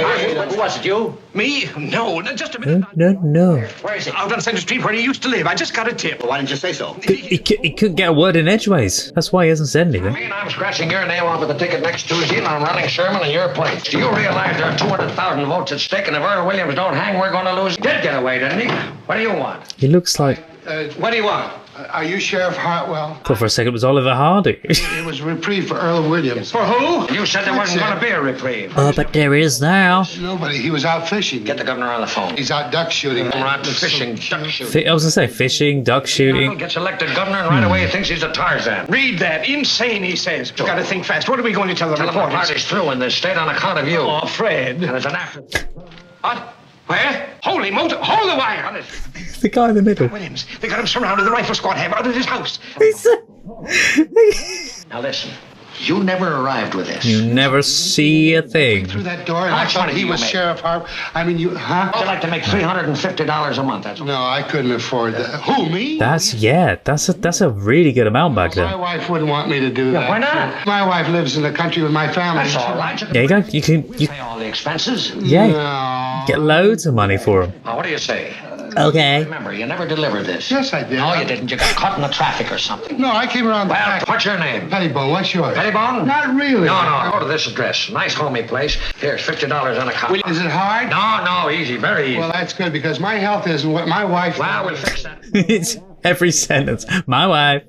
was it, you? Me? No, just a minute. No. Where is he? Out on Center Street where he used to live. I just got a tip. Well, why didn't you say so? He couldn't get a word in edgeways. That's why he hasn't said anything. I'm scratching your name off at the ticket next Tuesday, and I'm running Sherman in your place. Do you realize there are 200,000 votes at stake, and if Earl Williams don't hang, we're going to lose? He did get away, didn't he? What do you want? He looks like... What do you want? Are you Sheriff Hartwell? Thought for a second it was Oliver Hardy. It was reprieve for Earl Williams. For who? You said there wasn't going to be a reprieve. Oh, but there is now. Nobody. He was out fishing. Get the governor on the phone. He's out duck shooting. I'm out fishing, duck shooting. I was going to say fishing, duck shooting. Gets elected governor, and right away he thinks he's a Tarzan. Read that. Insane, he says. You've got to think fast. What are we going to tell the Tell him the reporters? party's through in this state on account of you. Oh, Fred. And it's an after... What? Where? Holy motor! Hold the wire! The guy in the middle. Williams. They got him surrounded. The rifle squad have out of his house. Now listen. You never arrived with this. You never see a thing. Through that door, and How I much thought money he do you was make? Sheriff Harp. I mean, you, huh? I'd like to make $350 a month. That's all. No, I couldn't afford that. Who, me? That's a really good amount back My then. wife wouldn't want me to do that. why not? My wife lives in the country with my family. That's all right. There you go. You can Pay all the expenses. get loads of money for him. Now, what do you say? Okay. Remember, you never delivered this. Yes, I did. No, you didn't. You got caught in the traffic or something. No, I came around the Well, back. what's your name? Pettibone, what's yours? Pettibone? Not really. No. Go to this address. Nice homey place. Here's $50 on a cop. Is it hard? No, easy. Very easy. Well, that's good because my health isn't what my wife. Well, we'll fix that. It's every sentence. My wife.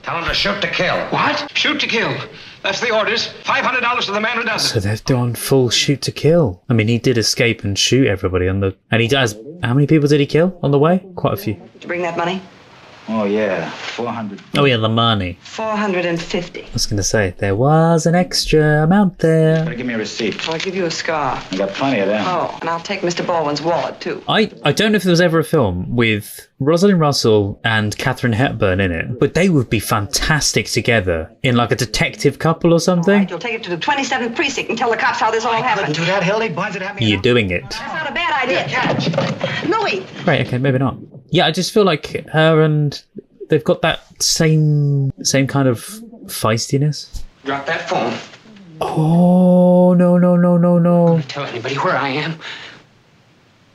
Tell him to shoot to kill. What? Shoot to kill. That's the orders. $500 to the man who does So it. they've done full shoot to kill. I mean, he did escape and shoot everybody on the... And he does... How many people did he kill on the way? Quite a few. Did you bring that money? Oh, yeah. 400. Oh yeah, the money. 450. I was going to say, there was an extra amount there. Give me a receipt. I'll give you a scar. I got plenty of them. Oh, and I'll take Mr. Baldwin's wallet, too. I don't know if there was ever a film with Rosalind Russell and Katharine Hepburn in it, but they would be fantastic together in like a detective couple or something. You'll take it to the 27th precinct and tell the cops how this all happened. Do that, Hildy. Why did it happen? You're doing it. That's not a bad idea. Louis! Right, okay, maybe not. Yeah, I just feel like her and they've got that same kind of feistiness. Drop that phone. Oh, no. Don't tell anybody where I am.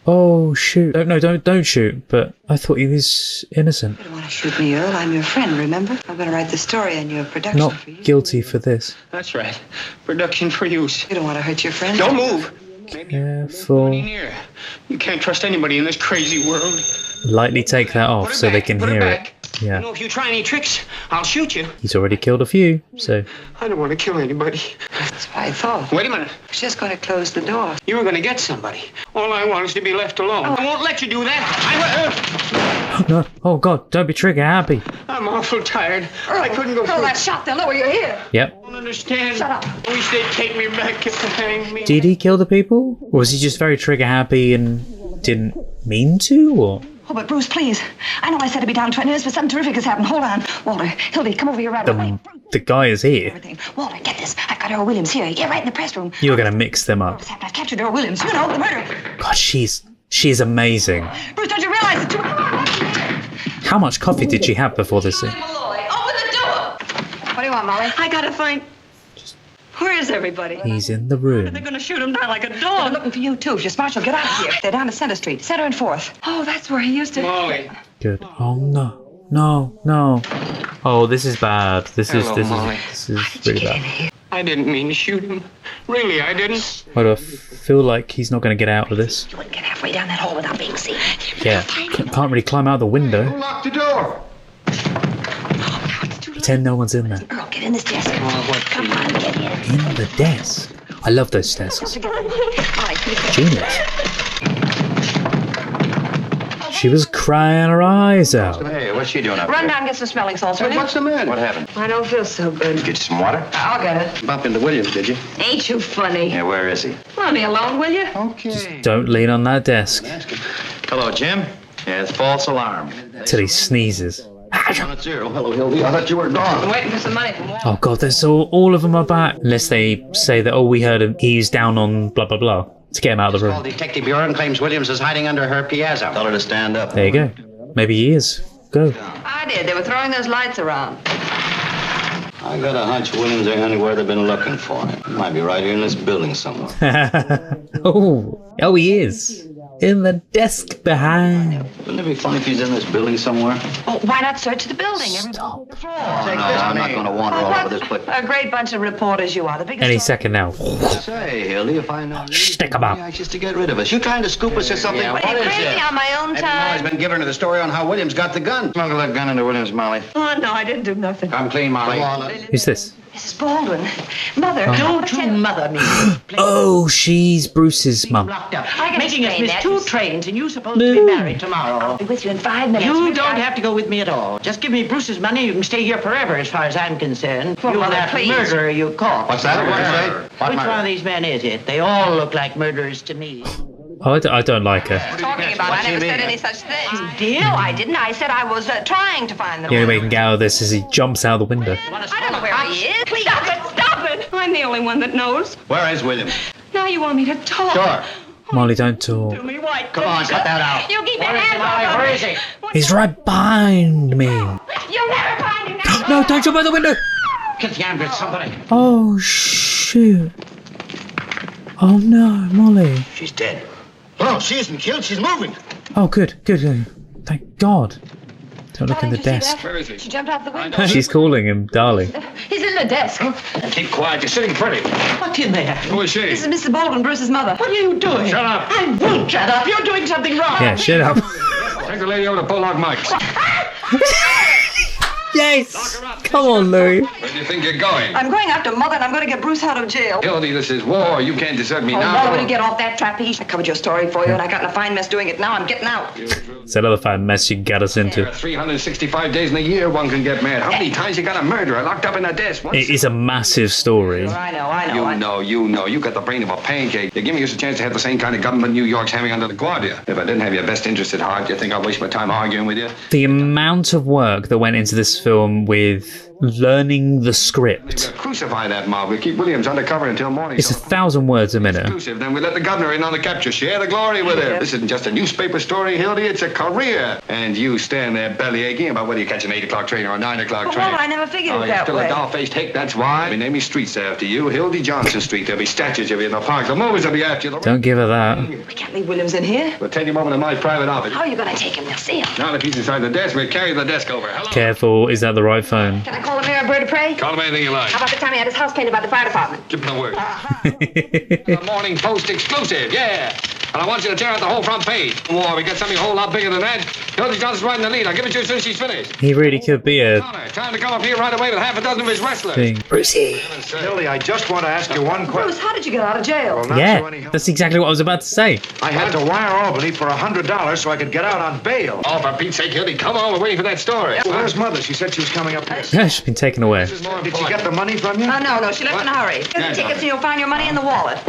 Oh, shoot. Don't shoot, but I thought he was innocent. You don't want to shoot me, Earl. I'm your friend, remember? I'm going to write the story on your production Not for you. guilty for this. That's right. Production for use. You don't want to hurt your friend. Don't move. Careful. Near. You can't trust anybody in this crazy world. Lightly take that off so they can Put hear back. it. Yeah. You know, if you try any tricks, I'll shoot you. He's already killed a few, so... I don't want to kill anybody. That's what I thought. Wait a minute. I was just going to close the door. You were going to get somebody. All I want is to be left alone. I won't let you do that. No. Oh, God, don't be trigger happy. I'm awful tired. I couldn't go Throw through. that shot. They'll know you're here. Yep. I don't understand. Shut up. I wish they'd take me back if they hang me. Did he kill the people? Or was he just very trigger happy and didn't mean to, or...? Oh, but Bruce, please. I know I said to be down 20 minutes, but something terrific has happened. Hold on. Walter, Hildy, come over here right away. The guy is here. Everything. Walter, get this. I've got Earl Williams here. Yeah, right in the press room. You're going to mix them up. I've captured Earl Williams. You know, the murder. God, she's amazing. Bruce, don't you realize it? How much coffee did she have before this scene? Open the door. What do you want, Molly? I gotta find... Where is everybody? He's in the room. They're gonna shoot him down like a I'm dog. looking for you, too. If you're smart, you'll get out of here. They're down to Center Street. Center and 4th. Oh, that's where he used to... Molly. Good. Oh, no. No. Oh, this is bad. This is Molly. really bad. I didn't mean to shoot him. Really, I didn't. I do feel like he's not going to get out of this. You wouldn't get halfway down that hole without being seen. Yeah, can't really climb out the window. Who locked the door? Pretend no one's in there. Earl, get in this desk. Come on, get in. In the desk. I love those desks. Genius. She was crying her eyes out. Hey, what's she doing up Run there? down and get some smelling salts, will you? What's the matter? What happened? I don't feel so good. Get you some water? I'll get it. Bump into Williams, did you? Ain't you funny? Yeah, where is he? Let me alone, will you? Okay. Don't lean on that desk. Hello, Jim. Yeah, it's false alarm. Till he sneezes. It's zero. Hello, Hildy. I thought you were I'm gone. waiting for some money from Walt. Oh god, there's all of them are back. Unless they say that, oh, we heard him, he's down on blah blah blah. To get him out of the Well, room. Detective Buren claims Williams is hiding under her piazza. Tell her to stand up. There you go. Maybe he is. Go. I did. They were throwing those lights around. I got a hunch Williams ain't anywhere they've been looking for him. He might be right here in this building somewhere. Oh, he is. In the desk behind. Wouldn't it be funny if he's in this building somewhere? Oh, why not search the building? Everybody on the floor. I'm not going to wander all over this place. A great bunch of reporters you are. The biggest Any story- second now. Say, Hildy, if I know you, Stick 'em up. anxious to get rid of us. You trying to scoop us or something? Yeah, What are you, crazy on my own Molly's time? been giving her the story on how Williams got the gun. Smuggle that gun into Williams, Molly. Oh, no, I didn't do nothing. Come clean, Molly. Who's this? Mrs. Baldwin. Mother. Don't you mother me. Oh, she's Bruce's mum. Locked up. I can Making us explain miss that. 2 trains, and you're supposed to be married tomorrow. I'll be with you in 5 minutes. You don't have to go with me at all. Just give me Bruce's money. You can stay here forever, as far as I'm concerned. Well, You're Mother, that please. murderer you caught. What's that? What'd you say? What Which murder? one of these men is it? They all look like murderers to me. Oh, I don't like her. Talking about, I never said any such thing. You did? No, I didn't. I said I was trying to find them. The only way he can get out of this is he jumps out of the window. I don't know where he is. Please. Stop it! Stop it! I'm the only one that knows. Where is Williams? Now you want me to talk. Sure. Molly, don't talk. Do me white. Come on, cut that out. You keep your Where is he, hands Molly? off of Where me. is he? He's right behind me. You'll never find him now. No, don't jump out the window. Get the ambulance, somebody. Oh, shoot. Oh no, Molly. She's dead. Oh, she isn't killed. She's moving. Oh, good. Thank God. Don't look in the desk. Where is he? She jumped out the window. She's calling him darling. He's in the desk. Keep quiet. You're sitting pretty. What's in there? Who is she? This is Mrs. Baldwin, Bruce's mother. What are you doing? Shut up. I won't shut up. You're doing something wrong. Yeah, shut up. Take the lady over to Bullock Mike's. Yes! Come on, Louis. Where do you think you're going? I'm going after Mother, and I'm going to get Bruce out of jail. Hildy, this is war. You can't desert me Oh, now. Mother, will you get off that trapeze? I covered your story for you, and I got in a fine mess doing it. Now I'm getting out. It's another fine mess you can get us into. 365 days in a year one can get mad. How many times you got a murderer locked up in a desk? It is a massive story. I know. You know. You got the brain of a pancake. You're giving us a chance to have the same kind of government New York's having under the Guardia. If I didn't have your best interest at heart, you think I'd waste my time arguing with you? The amount of work that went into this film with learning the script. Crucify that mob. We keep Williams undercover until morning. It's 1,000 words a minute. Exclusive. Then we let the governor in on the capture. Share the glory with him. This isn't just a newspaper story, Hildy. It's a career. And you stand there belly aching about whether you catch an 8 o'clock train or a 9 o'clock But, train. Mother, I never figured it you're that still way. a doll-faced hick, that's why. We name these streets after you. Hildy Johnson Street. There'll be statues of you in the park. The movies will be after you. Don't give her that. We can't leave Williams in here. We'll take him over to my private office. How are you going to take him? They'll see him. Now, if he's inside the desk, we'll carry the desk over. Hello. Careful, is that the right phone? Can I call him here a bird of prey? Call him anything you like. How about the time he had his house painted by the fire department? Give him the word. The Morning Post exclusive, yeah. And I want you to tear out the whole front page. War, we got something a whole lot bigger than that. Hildy Johnson's right in the lead. I'll give it to you as soon as she's finished. He really could be a Time to come up here right away with half a dozen of his wrestlers. thing. Brucey. Hildy, I just want to ask you one question. Bruce, how did you get out of jail? Well, not so Yeah, anyhow. that's exactly what I was about to say. I had to wire Albany for $100 so I could get out on bail. Oh, for Pete's sake, Hildy, come on. We're waiting for that story. Well, where's Mother? She said she was coming up here. Yeah, she's been taken away. Did she get the money from you? No, she left in a hurry. Get the tickets and you'll find your money in the wallet.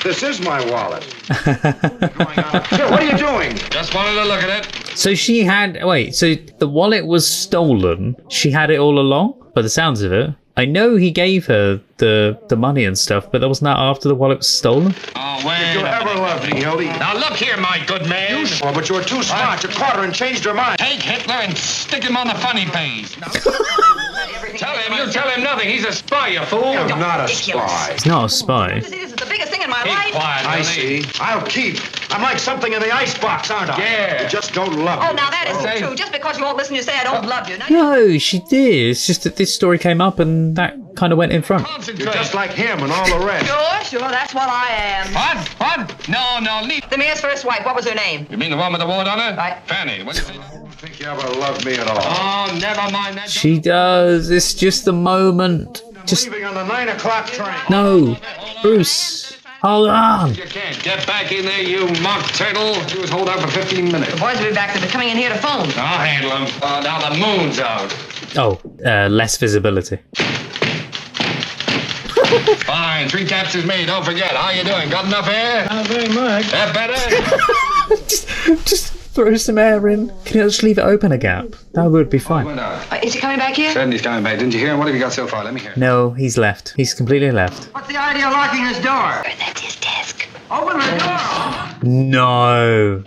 This is my wallet. Here, what are you doing? Just wanted to look at it. So she had... Wait, so the wallet was stolen. She had it all along? By the sounds of it. I know he gave her the money and stuff, but that wasn't that after the wallet was stolen? Oh, wait. Did you ever love me, Hildy? Now, look here, my good man. Well, but you were too smart. You caught her and changed her mind. Take Hitler and stick him on the funny page. Tell him nothing. He's a spy, you fool. I'm not a spy. He's not a spy. This is the biggest thing in my Keep life. quiet, I Hildy. see. I'll keep I'm like something in the icebox, aren't I? Yeah. You just don't love Oh, me. now that isn't true. Just because you won't listen, you say I don't love you. Now, No, she did. It's just that this story came up and that kind of went in front. You're just like him and all the rest. Sure, that's what I am. What? No, leave. The mayor's first wife, what was her name? You mean the one with the wart on her? Right. Fanny. What do you say? I don't think you ever loved me at all. Oh, never mind that. She does. It's just the moment. Just Leaving on the 9 o'clock train. no, Bruce. Hold on. You can't get back in there, you mock turtle. You was hold out for 15 minutes. The boys will be back. They'll be coming in here to phone. I'll handle them. Now the moon's out. Oh, less visibility. Fine, 3 caps is made. Don't forget. How you doing? Got enough air? Not very much. That better? just throw some air in. Can you just leave it open a gap? That would be fine. Is he coming back here? Said he's coming back. Didn't you hear him? What have you got so far? Let me hear. No, he's left. He's completely left. What's the idea of locking his door? That's his desk. Open the door. No.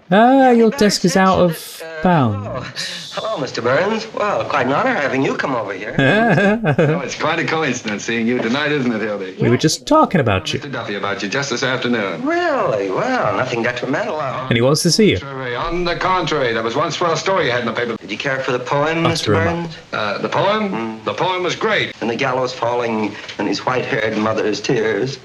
Your desk is out of bounds. Hello, Mr. Burns. Well, quite an honor having you come over here. Oh, it's quite a coincidence seeing you tonight, isn't it, Hildy? We were just talking about you. Mr. Duffy about you just this afternoon. Really? Well, nothing detrimental. And he wants to see you. On the contrary, that was one swell story you had in the paper. Did you care for the poem, Must Mr. remember. Burns? The poem? The poem was great. And the gallows falling and his white-haired mother's tears.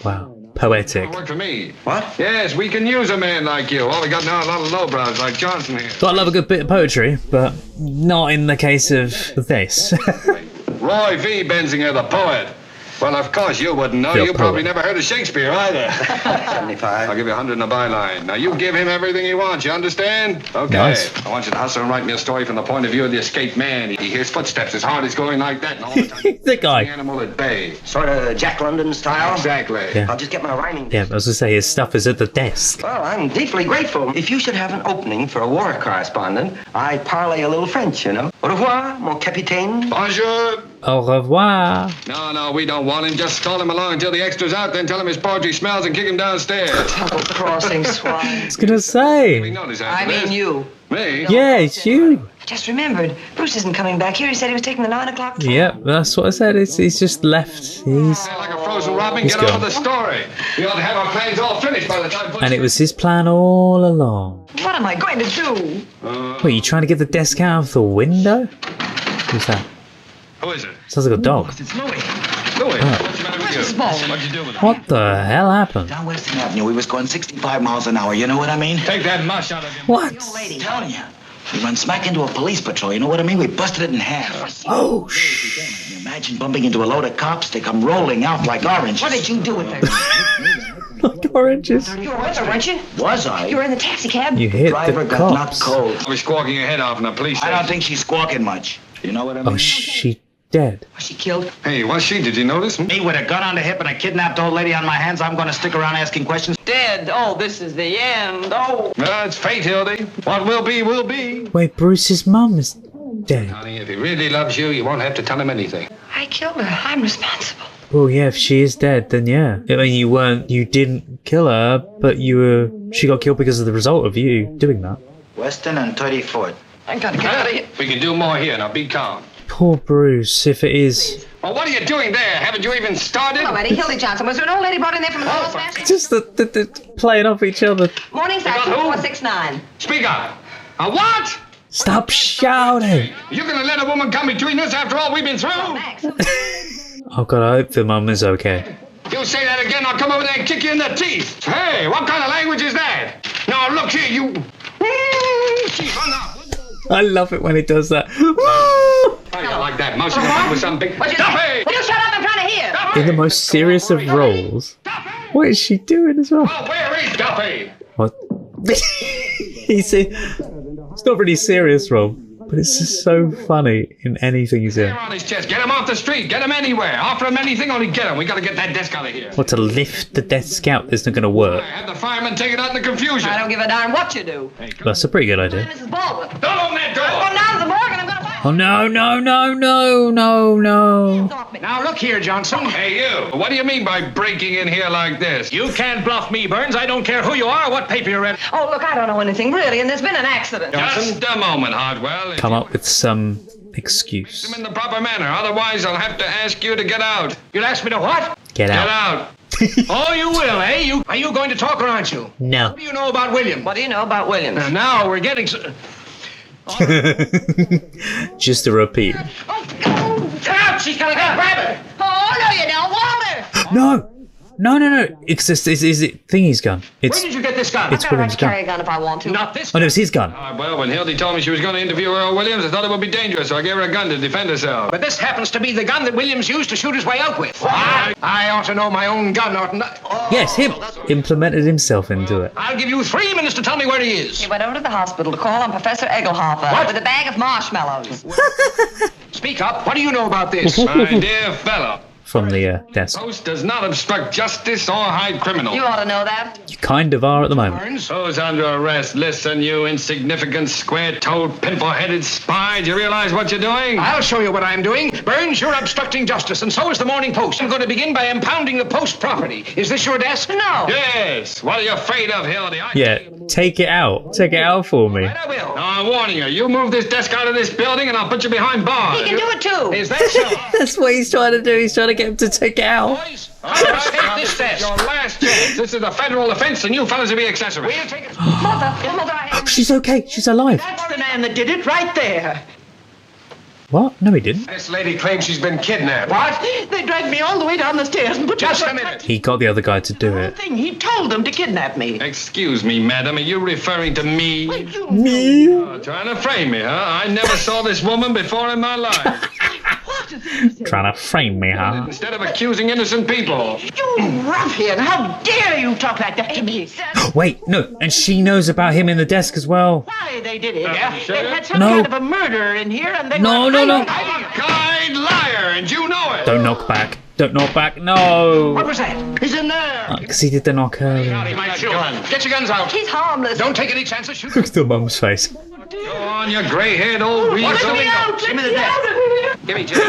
Wow. Poetic. Work for me. What? Yes, we can use a man like you. All we got now are a lot of lowbrows like Johnson here. So I love a good bit of poetry, but not in the case of this. Roy V. Benzinger, the poet. Well, of course you wouldn't know. The You probably poet. never heard of Shakespeare either. 75. I'll give you 100 in a byline. Now, you give him everything he wants, you understand? Okay. Nice. I want you to hustle and write me a story from the point of view of the escaped man. He hears footsteps, his heart is going like that, and all the time The guy. the animal at bay. Sort of Jack London style. Exactly. Yeah. I'll just get my rhyming. Yeah, I was going to say, his stuff is at the desk. Well, I'm deeply grateful. If you should have an opening for a war correspondent, I parlay a little French, you know. Au revoir, mon capitaine. Bonjour. Au revoir. No, we don't want him. Just stall him along until the extra's out, then tell him his poetry smells and kick him downstairs. Crossing swine. I was going to say. Notice I after mean this. you. Me? Yeah, it's you. I just remembered. Bruce isn't coming back here. He said he was taking the 9 o'clock train. Yep, that's what I said. He's just left. He's Like a frozen robin, He's get on gone. with the story. We ought to have our plans all finished by the time... and it was his plan all along. What am I going to do? What, are you trying to get the desk out of the window? Who's that? Who is it? Sounds like a dog. It's Louis. Louis, Oh. what's the matter with you? Where's the ball? What'd you do with him? What the hell happened? Down Western Avenue, we was going 65 miles an hour. You know what I mean? Take that mush out of him. What? I'm telling you. We run smack into a police patrol. You know what I mean? We busted it in half. Oh, Can you imagine bumping into a load of cops? They come rolling out like oranges. What did you do with her? like oranges. You were with her, weren't you? Was I? You were in the taxi cab. You hit Driver the got knocked cops. cold. I was squawking your head off in the police I station. don't think she's squawking much. You know what I mean? Oh, she dead. Was she killed? Hey, was she? Did you notice? Me with a gun on the hip and a kidnapped old lady on my hands, I'm going to stick around asking questions. Dead. Oh, this is the end. Oh. Well, it's fate, Hildy. What will be, will be. Wait, Bruce's mum is dead. Honey, if he really loves you, you won't have to tell him anything. I killed her. I'm responsible. Oh yeah, if she is dead, then yeah. I mean, you didn't kill her, but she got killed because of the result of you doing that. Western and 34th. I gotta get out of here. We can do more here. Now, be calm. Poor Bruce, if it is. Well, what are you doing there? Haven't you even started? Hello, Eddie. Hildy Johnson. Was there an old lady brought in there from the North Basket? Just the playing off each other. Morning, Section 469. Speak up. A what? Stop shouting. You're gonna let a woman come between us after all we've been through? Oh god, I hope the mum is okay. You say that again, I'll come over there and kick you in the teeth. Hey, what kind of language is that? Now, look here, you... Chief, I love it when it does that. I like that. Mousing around with some big... Will you shut up? I'm trying to hear. In the most serious of roles. What is she doing as well? Oh, where is Duffy? What? It's not really serious, Rob, but it's just so funny in anything he's in. On his chest. Get him off the street. Get him anywhere. Offer him anything, only get him. We gotta get that desk out of here. What, to lift the desk out isn't going to work. Have the firemen take it out in the confusion. I don't give a darn what you do. That's a pretty good idea. Mrs. Baldwin. Don't open that door. I'm going down to the morgue and I'm going to find... Oh no, no, no, no, no, no. Now, look here, Johnson. Hey, you. What do you mean by breaking in here like this? You can't bluff me, Burns. I don't care who you are or what paper you're in. Oh, look, I don't know anything, really, and there's been an accident. Just a moment, Hartwell. Come up with some excuse. In the proper manner. Otherwise, I'll have to ask you to get out. You'll ask me to what? Get Get out. out. Oh, you will, eh? Are you going to talk or aren't you? No. What do you know about William? What do you know about Williams? Now we're getting... Just a repeat. Out! She's gonna go grab her! Oh, no, you don't, Walter! No! It's Thingy's gun. Where did you get this gun? It's I've got a right William's to carry gun. a gun if I want to. Not this Oh, no, it's his gun. Well, when Hildy told me she was going to interview Earl Williams, I thought it would be dangerous, so I gave her a gun to defend herself. But this happens to be the gun that Williams used to shoot his way out with. I ought to know my own gun, oughtn't I? Yes, him. Implemented himself into it. I'll give you 3 minutes to tell me where he is. He went over to the hospital to call on Professor Egelhofer What? with a bag of marshmallows. Speak up. What do you know about this? My dear fellow, From the desk. Post does not obstruct justice or hide criminals. You ought to know that. You kind of are at the moment. Who's under arrest? Listen, you insignificant, square-toed, pimple-headed spy. Do you realize what you're doing? I'll show you what I'm doing. Burns, you're obstructing justice, and so is the Morning Post. I'm going to begin by impounding the Post property. Is this your desk? No. Yes. What are you afraid of, Hildy? Yeah, take it out. Take it out for me. I will. Now, I'm warning you. You move this desk out of this building, and I'll put you behind bars. He can do it too. Is that so? That's what he's trying to do. He's trying to get him to take it out. Boys, take this desk. Your last chance. This is a federal offense, and you fellas will be accessories. We'll take it. Mother, I have... She's okay. She's alive. That's the man that did it right there. What? No, he didn't. This lady claims she's been kidnapped. What? They dragged me all the way down the stairs and put Just me a minute. He got the other guy to do it. thing. He told them to kidnap me. Excuse me, madam. Are you referring to me? Me? Oh, trying to frame me, huh? I never saw this woman before in my life. Trying to frame me, huh? Instead of accusing innocent people. You ruffian! How dare you talk like that to me? Wait, no. And she knows about him in the desk as well. Why they did it? sure? They had some No. kind of a murderer in here, and they No, were no, no. I'm a kind liar, and you know it. Don't knock back. Don't knock back. No. What was that? He's in there. Because he did the knock earlier. He might shoot. Get your guns out. He's harmless. Don't take any chances. Shoot. Look at the mum's face. Go on, you gray-haired old weasel. Let me out. Give me the desk. Give me Jake.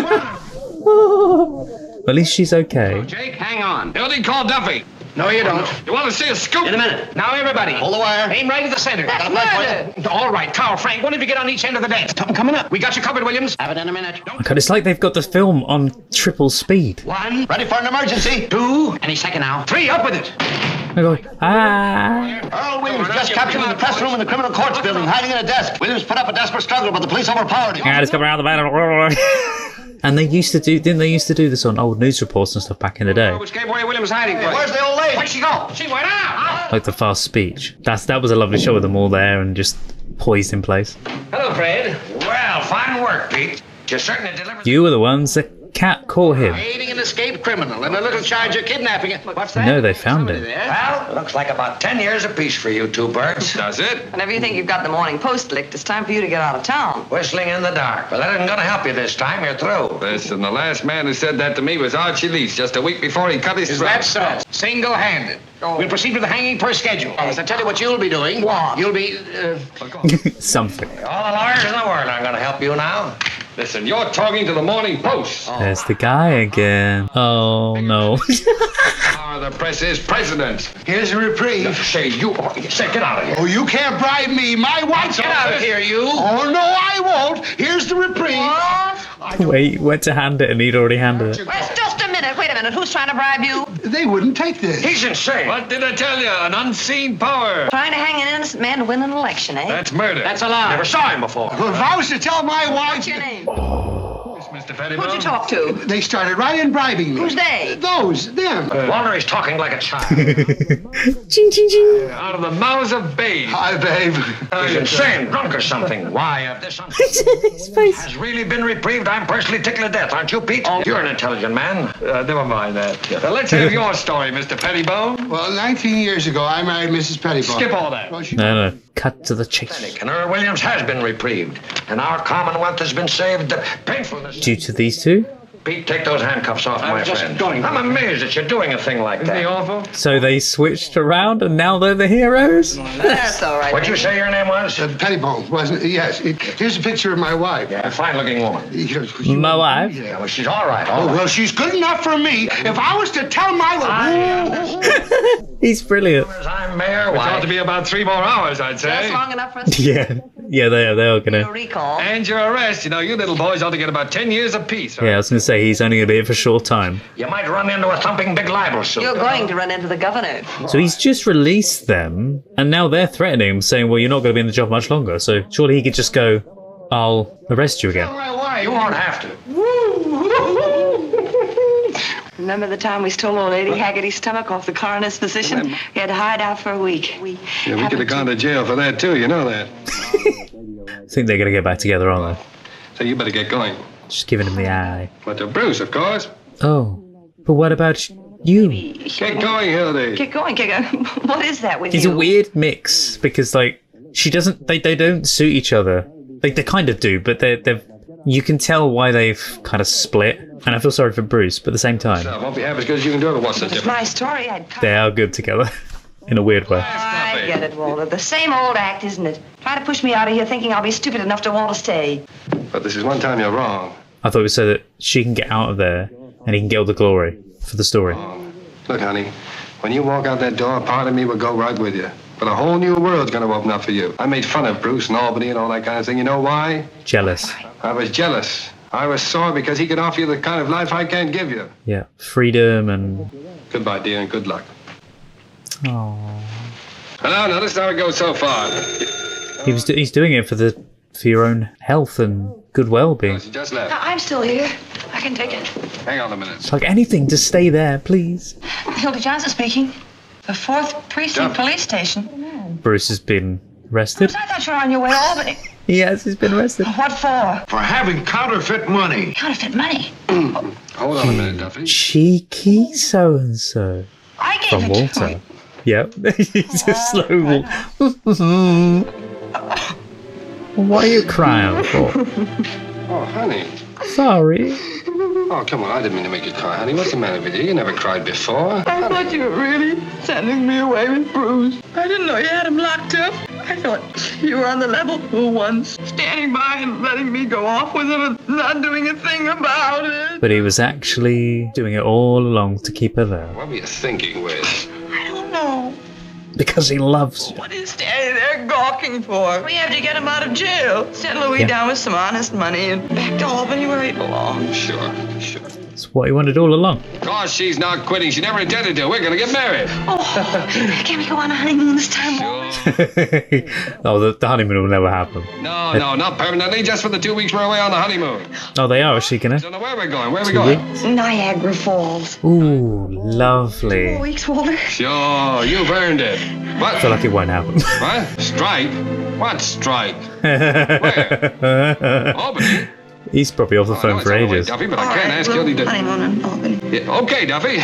At least she's okay. Jake, hang on. Hildy, call Duffy. No, you don't. You want to see a scoop? In a minute. Now, everybody. Hold the wire. Aim right at the center. That's murder. All right, Carl, Frank, one of you get on each end of the desk. Something coming up. We got you covered, Williams. Have it in a minute. God, it's like they've got the film on triple speed. 1, Ready for an emergency. 2, Any second now. 3, up with it. I go, ah. Earl Williams just captured in the press room in the criminal courts building, hiding in a desk. Williams put up a desperate struggle, but the police overpowered him. Yeah, just come around the battle. And they used to do, didn't they used to do this on old news reports and stuff back in the day? Which gave away Williams' hiding place. Where's the old lady? Where'd she go? She went out. Like the fast speech. That was a lovely shot with them all there and just poised in place. Hello, Fred. Well, fine work, Pete. You certainly delivered. You were the ones that cat caught him. Aiding an escaped criminal and a little charge of kidnapping. What's that? No, they found him. Well, looks like about 10 years apiece for you two birds. Does it? Whenever you think you've got the Morning Post licked, it's time for you to get out of town. Whistling in the dark. But that isn't going to help you this time. You're through. Listen, the last man who said that to me was Archie Lease just a week before he cut his Is throat. that so? Single-handed. We'll proceed with the hanging per schedule. As I tell you what you'll be doing. What? You'll be, Something. All the lawyers in the world aren't going to help you now. Listen, you're talking to the Morning Post. There's the guy again. Oh no. The press is president. Here's a reprieve. Say, get out of here. Oh, you can't bribe me. My wife's Get out of here, you. Oh, no, I won't. Here's the reprieve. Wait, he went to hand it and he'd already handed it. Wait, just a minute. Wait a minute. Who's trying to bribe you? They wouldn't take this. He's insane. What did I tell you? An unseen power. Trying to hang an innocent man to win an election, eh? That's murder. That's a lie. Never saw him before. Well, if I was to tell my wife... What's your name? Mr. Pettibone. Who'd you talk to? They started right in bribing me. Who's they? Those, them. Walter is talking like a child. Ching, ching, ching. Out of the mouths of babes. Hi, babe. He's insane, drunk or something. Why, if this His face. has really been reprieved, I'm personally tickled to death, aren't you, Pete? You're an intelligent man. Never mind that. Let's have your story, Mr. Pettibone. Well, 19 years ago, I married Mrs. Pettibone. Skip all that. Well, she... No. Cut to the chase. And Earl Williams has been reprieved, and our Commonwealth has been saved painfulness. Due to these two? Pete, take those handcuffs off, my friend. I'm amazed that you're doing a thing like Isn't that. he awful? So they switched around and now they're the heroes? That's all right. What'd you say your name was? Pettibone, wasn't it? Yes. Here's a picture of my wife. A fine-looking woman. My wife? Yeah, well, she's all right. Oh, well, she's good enough for me. If I was to tell my... He's brilliant. I'm mayor. It ought to be about 3 more hours, I'd say. That's long enough for us. Yeah. Yeah, they are gonna. Recall. And your arrest. You know, you little boys ought to get about 10 years apiece. Yeah, I was gonna say he's only gonna be here for a short time. You might run into a thumping big libel suit. You're going to run into the governor. So he's just released them, and now they're threatening him, saying, "Well, you're not gonna be in the job much longer." So surely he could just go, "I'll arrest you again." Why? You won't have to. Remember the time we stole old Lady Haggerty's stomach off the coroner's physician? We had to hide out for a week. We could have gone to jail for that, too. You know that. I think they're gonna get back together, aren't they? So you better get going. Just giving him the eye. But to Bruce, of course. Oh, but what about you? Get going, Hildy. Get going. What is that with It's you? a weird mix because, like, she doesn't. They don't suit each other. They kind of do, but they've. You can tell why they've kind of split, and I feel sorry for Bruce, but at the same time, So, won't be half as good as you can do it. What's the It's difference? my story. they are good together in a weird way. I get it, Walter. The same old act, isn't it? Try to push me out of here thinking I'll be stupid enough to want to stay. But this is one time you're wrong. I thought it was so that she can get out of there and he can get all the glory for the story. Look, honey, when you walk out that door, part of me will go right with you. But a whole new world's going to open up for you. I made fun of Bruce and Albany and all that kind of thing. You know why? Jealous. I was jealous. I was sore because he could offer you the kind of life I can't give you. Yeah, freedom and. Goodbye, dear, and good luck. Oh. No, this is how it goes so far. He's doing it for your own health and good well-being. She just left. No, I'm still here. I can take it. Hang on a minute. It's like anything to stay there, please. Hilda Johnson speaking. The 4th Precinct Police Station. Bruce has been arrested. I thought you were on your way to Albany. Yes, he's been arrested. What for? For having counterfeit money. Counterfeit money. Hold on a minute, Duffy. Cheeky so-and-so. I gave From it Walter. Yep. He's a slow walk. What are you crying for? Oh, honey. Sorry. Oh, come on. I didn't mean to make you cry, honey. What's the matter with you? You never cried before. I thought you were really sending me away with Bruce. I didn't know you had him locked up. I thought you were on the level for once, standing by and letting me go off with him and not doing a thing about it. But he was actually doing it all along to keep her there. What were you thinking, Wiz? I don't know. Because he loves you. What are you standing there gawking for? We have to get him out of jail. Send Louis down with some honest money and back to Albany where he belongs. Sure. It's what he wanted all along. Of course, she's not quitting. She never intended to. We're going to get married. Oh, can we go on a honeymoon this time? Oh, the honeymoon will never happen. No, not permanently. Just for the 2 weeks we're away on the honeymoon. Oh, they are actually gonna. Don't know where we're going. Where are we 2 going? weeks? Niagara Falls. Ooh, lovely. 4 weeks, Walter. Sure, you've earned it. What? I feel like it won't happen. What? Strike? What strike? Where? Albany? He's probably off the phone for ages. Duffy, but I can't ask Hildy to... Honeymoon in Albany. Yeah, okay, Duffy.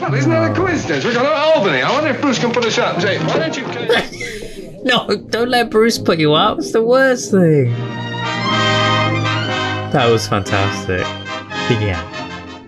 Well, isn't that a coincidence? We're going to Albany. I wonder if Bruce can put us up and say, why don't you... No, don't let Bruce put you up. It's the worst thing. That was fantastic. Yeah.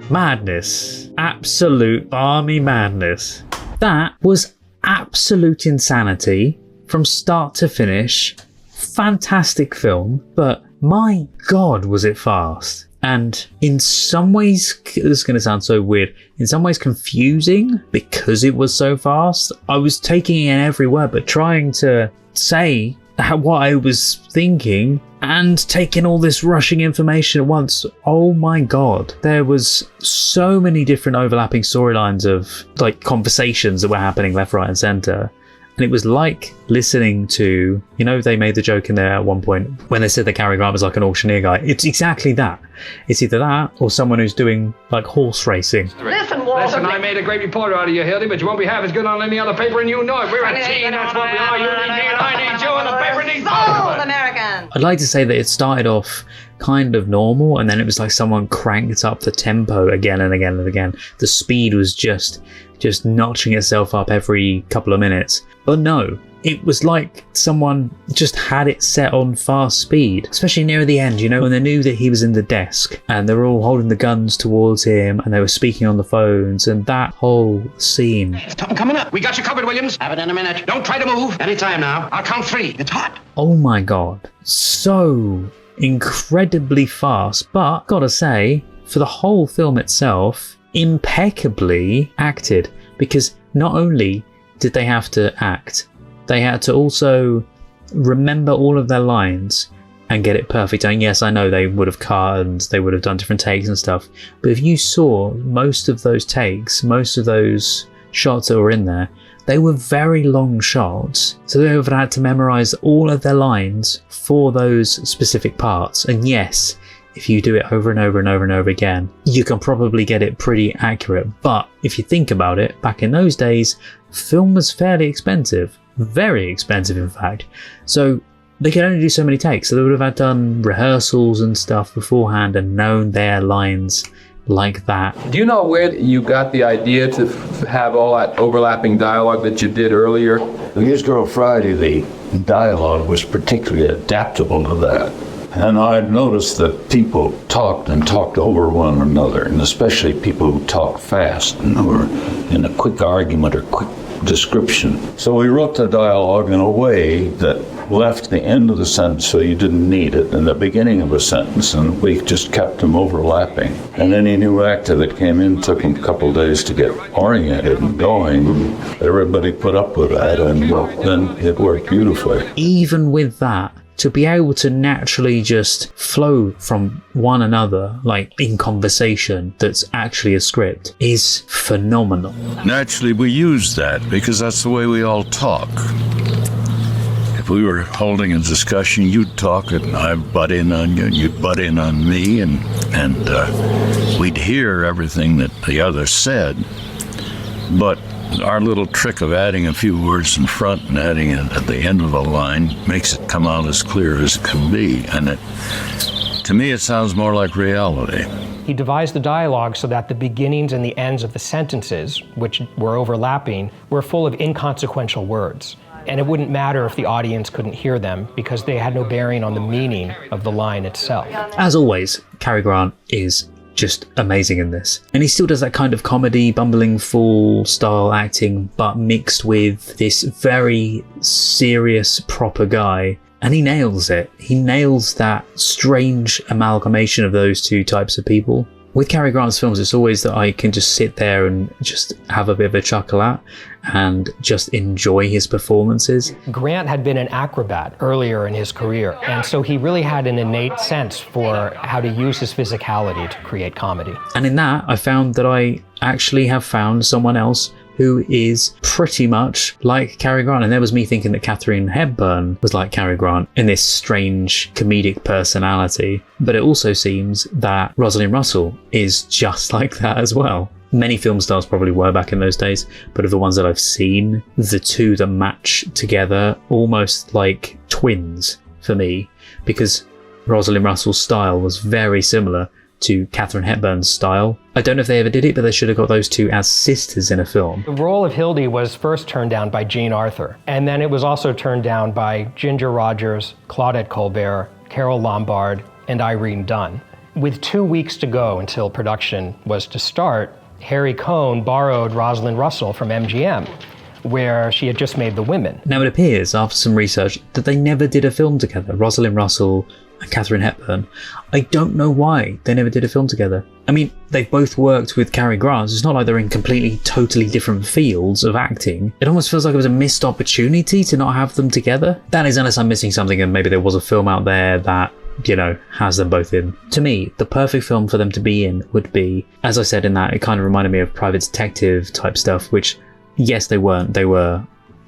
Madness. Absolute balmy madness. That was absolute insanity from start to finish. Fantastic film, but my God, was it fast. And in some ways, this is going to sound so weird, in some ways confusing because it was so fast. I was taking in every word, but trying to say what I was thinking and taking all this rushing information at once. Oh my God. There was so many different overlapping storylines of like conversations that were happening left, right and center. And it was like listening to, you know, they made the joke in there at one point when they said that Cary Grant was like an auctioneer guy. It's exactly that. It's either that or someone who's doing like horse racing. Listen, Walter. Listen, I made a great reporter out of you, Hildy, but you won't be half as good on any other paper, and you know it. We're a team, that's what we are. You need me, and I need you, and the paper needs both of us. American. I'd like to say that it started off kind of normal and then it was like someone cranked up the tempo again and again and again. The speed was just notching itself up every couple of minutes. But no, it was like someone just had it set on fast speed, especially near the end, you know, when they knew that he was in the desk and they were all holding the guns towards him and they were speaking on the phones, and that whole scene. Something coming up. We got you covered, Williams. Have it in a minute. Don't try to move. Anytime now. I'll count 3. It's hot. Oh my God. So incredibly fast, but gotta say, for the whole film itself, impeccably acted, because not only did they have to act, they had to also remember all of their lines and get it perfect. And yes, I know they would have cut and they would have done different takes and stuff, but if you saw most of those takes, most of those shots that were in there, they were very long shots, so they would have had to memorize all of their lines for those specific parts. And yes, if you do it over and over and over and over again, you can probably get it pretty accurate. But if you think about it, back in those days, film was fairly expensive, very expensive in fact, so they could only do so many takes, so they would have had done rehearsals and stuff beforehand and known their lines like that. Do you know where you got the idea to have all that overlapping dialogue that you did earlier? His Girl Friday, the dialogue was particularly adaptable to that. And I'd noticed that people talked and talked over one another, and especially people who talked fast and were in a quick argument or quick description. So we wrote the dialogue in a way that left the end of the sentence so you didn't need it in the beginning of a sentence, and we just kept them overlapping. And any new actor that came in took them a couple of days to get oriented and going. Everybody put up with that, and then it worked beautifully. Even with that, to be able to naturally just flow from one another, like in conversation that's actually a script, is phenomenal. Naturally, we use that because that's the way we all talk. If we were holding a discussion, you'd talk and I'd butt in on you and you'd butt in on me, and we'd hear everything that the other said. But our little trick of adding a few words in front and adding it at the end of a line makes it come out as clear as it can be. And to me, it sounds more like reality. He devised the dialogue so that the beginnings and the ends of the sentences, which were overlapping, were full of inconsequential words. And it wouldn't matter if the audience couldn't hear them because they had no bearing on the meaning of the line itself. As always, Cary Grant is just amazing in this. And he still does that kind of comedy, bumbling fool style acting, but mixed with this very serious, proper guy. And he nails it. He nails that strange amalgamation of those two types of people. With Cary Grant's films, it's always that I can just sit there and just have a bit of a chuckle at and just enjoy his performances. Grant had been an acrobat earlier in his career, and so he really had an innate sense for how to use his physicality to create comedy. And in that, I found that I actually have found someone else who is pretty much like Cary Grant. And there was me thinking that Katharine Hepburn was like Cary Grant in this strange comedic personality. But it also seems that Rosalind Russell is just like that as well. Many film stars probably were back in those days, but of the ones that I've seen, the two that match together almost like twins for me, because Rosalind Russell's style was very similar to Katharine Hepburn's style. I don't know if they ever did it, but they should have got those two as sisters in a film. The role of Hildy was first turned down by Jean Arthur, and then it was also turned down by Ginger Rogers, Claudette Colbert, Carole Lombard, and Irene Dunne. With 2 weeks to go until production was to start, Harry Cohn borrowed Rosalind Russell from MGM, where she had just made The Women. Now it appears, after some research, that they never did a film together, Rosalind Russell and Katharine Hepburn. I don't know why they never did a film together. I mean, they've both worked with Cary Grant. It's not like they're in completely, totally different fields of acting. It almost feels like it was a missed opportunity to not have them together. That is, unless I'm missing something and maybe there was a film out there that, you know, has them both in. To me, the perfect film for them to be in would be, as I said in that, it kind of reminded me of private detective type stuff, which, yes, they weren't. They were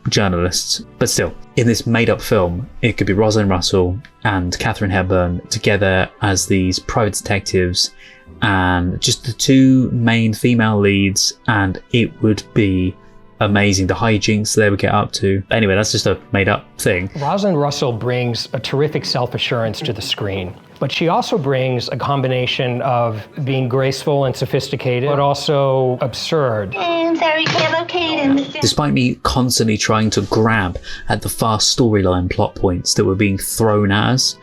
journalists, but still, in this made-up film, it could be Rosalind Russell and Katharine Hepburn together as these private detectives and just the two main female leads, and it would be amazing. The hijinks they would get up to. Anyway, that's just a made-up thing. Rosalind Russell brings a terrific self-assurance to the screen, but she also brings a combination of being graceful and sophisticated, but also absurd. Despite me constantly trying to grab at the fast storyline plot points that were being thrown at us,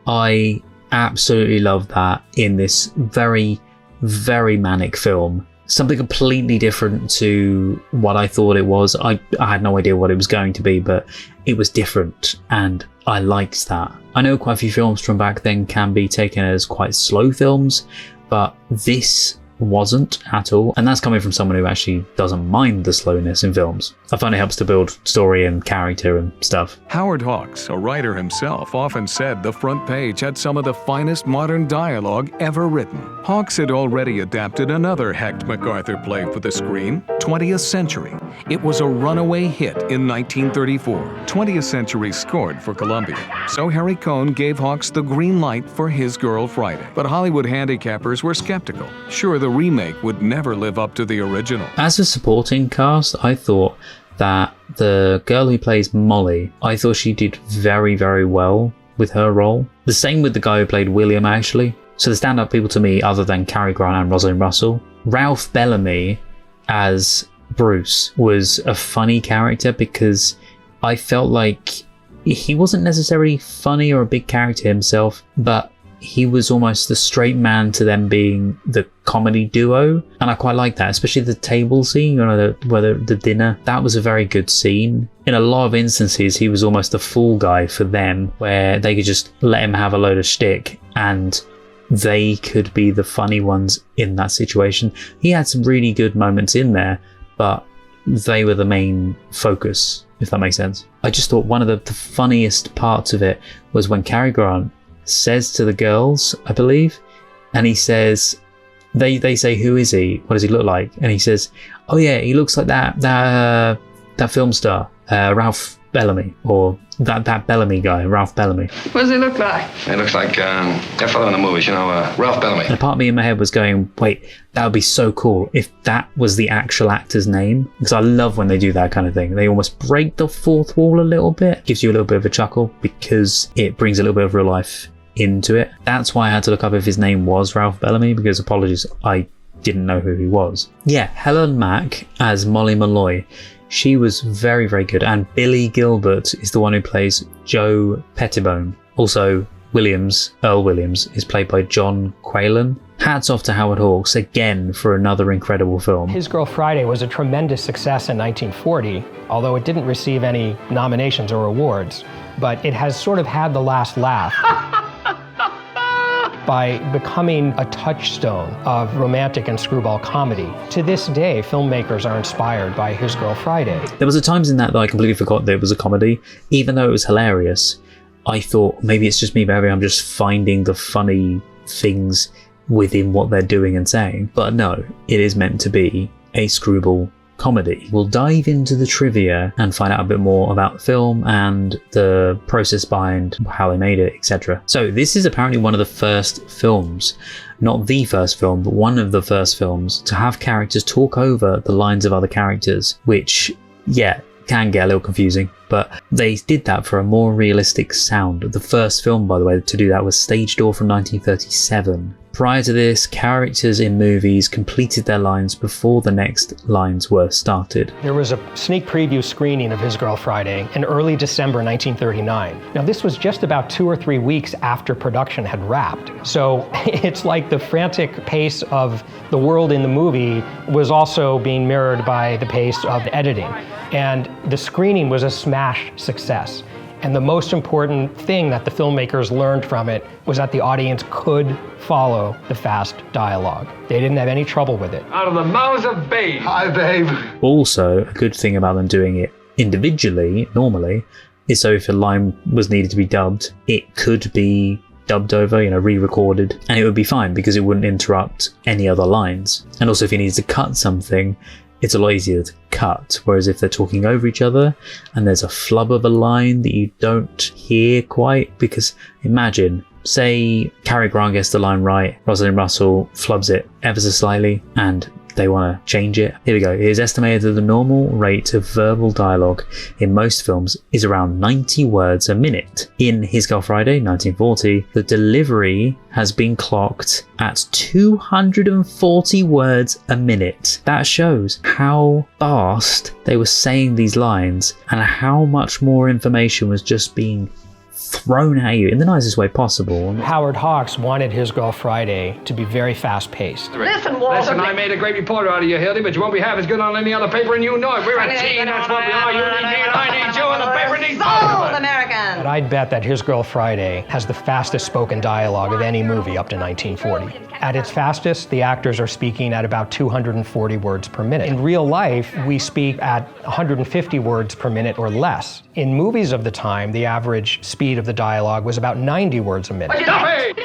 I absolutely love that in this very, very manic film. Something completely different to what I thought it was. I had no idea what it was going to be, but it was different, and I liked that. I know quite a few films from back then can be taken as quite slow films, but this wasn't at all. And that's coming from someone who actually doesn't mind the slowness in films. I find it helps to build story and character and stuff. Howard Hawks, a writer himself, often said the front page had some of the finest modern dialogue ever written. Hawks had already adapted another Hecht MacArthur play for the screen, 20th Century. It was a runaway hit in 1934. 20th Century scored for Columbia, so Harry Cohn gave Hawks the green light for His Girl Friday. But Hollywood handicappers were skeptical. Sure, the remake would never live up to the original. As a supporting cast, I thought that the girl who plays Molly, I thought she did very, very well with her role. The same with the guy who played William, actually. So the stand-up people to me, other than Cary Grant and Rosalind Russell, Ralph Bellamy as Bruce was a funny character because I felt like he wasn't necessarily funny or a big character himself, but he was almost the straight man to them being the comedy duo, and I quite like that, especially the table scene, you know, the dinner. That was a very good scene. In a lot of instances, he was almost the fool guy for them, where they could just let him have a load of shtick and they could be the funny ones in that situation. He had some really good moments in there, but they were the main focus, if that makes sense. I just thought one of the funniest parts of it was when Cary Grant says to the girls, I believe, and he says, they say, who is he? What does he look like? And he says, oh yeah, he looks like that film star, Ralph Bellamy, or that Bellamy guy, Ralph Bellamy. What does he look like? He looks like that fellow in the movies, you know, Ralph Bellamy. And a part of me in my head was going, wait, that would be so cool if that was the actual actor's name. Because I love when they do that kind of thing. They almost break the fourth wall a little bit. Gives you a little bit of a chuckle because it brings a little bit of real life into it. That's why I had to look up if his name was Ralph Bellamy, because apologies, I didn't know who he was. Yeah, Helen Mack as Molly Malloy. She was very, very good. And Billy Gilbert is the one who plays Joe Pettibone. Also, Earl Williams, is played by John Quaylen. Hats off to Howard Hawks again for another incredible film. His Girl Friday was a tremendous success in 1940, although it didn't receive any nominations or awards. But it has sort of had the last laugh by becoming a touchstone of romantic and screwball comedy. To this day, filmmakers are inspired by His Girl Friday. There was times in that I completely forgot that it was a comedy. Even though it was hilarious, I thought maybe it's just me, maybe I'm just finding the funny things within what they're doing and saying. But no, it is meant to be a screwball comedy. We'll dive into the trivia and find out a bit more about the film and the process behind how they made it, etc. So this is apparently one of the first films, not the first film, but one of the first films to have characters talk over the lines of other characters, which, yeah, can get a little confusing, but they did that for a more realistic sound. The first film, by the way, to do that was Stage Door from 1937. Prior to this, characters in movies completed their lines before the next lines were started. There was a sneak preview screening of His Girl Friday in early December 1939. Now, this was just about 2 or 3 weeks after production had wrapped. So it's like the frantic pace of the world in the movie was also being mirrored by the pace of the editing. And the screening was a smash success. And the most important thing that the filmmakers learned from it was that the audience could follow the fast dialogue. They didn't have any trouble with it. Out of the mouths of babes. Hi, babe. Also, a good thing about them doing it individually, normally, is so if a line was needed to be dubbed, it could be dubbed over, re-recorded, and it would be fine because it wouldn't interrupt any other lines. And also if you needed to cut something, it's a lot easier to cut, whereas if they're talking over each other and there's a flub of a line that you don't hear quite, because imagine, say Cary Grant gets the line right, Rosalind Russell flubs it ever so slightly and they want to change it. Here we go. It is estimated that the normal rate of verbal dialogue in most films is around 90 words a minute. In His Girl Friday, 1940, the delivery has been clocked at 240 words a minute. That shows how fast they were saying these lines and how much more information was just being thrown at you in the nicest way possible. Howard Hawks wanted His Girl Friday to be very fast-paced. Listen, Walter. Listen, I made a great reporter out of you, Hildy, but you won't be half as good on any other paper, and you know it. We're a team, that's what we are. You need me, and I need you, and the paper needs both of us. Americans. But I'd bet that His Girl Friday has the fastest spoken dialogue of any movie up to 1940. At its fastest, the actors are speaking at about 240 words per minute. In real life, we speak at 150 words per minute or less. In movies of the time, the average speed of the dialogue was about 90 words a minute.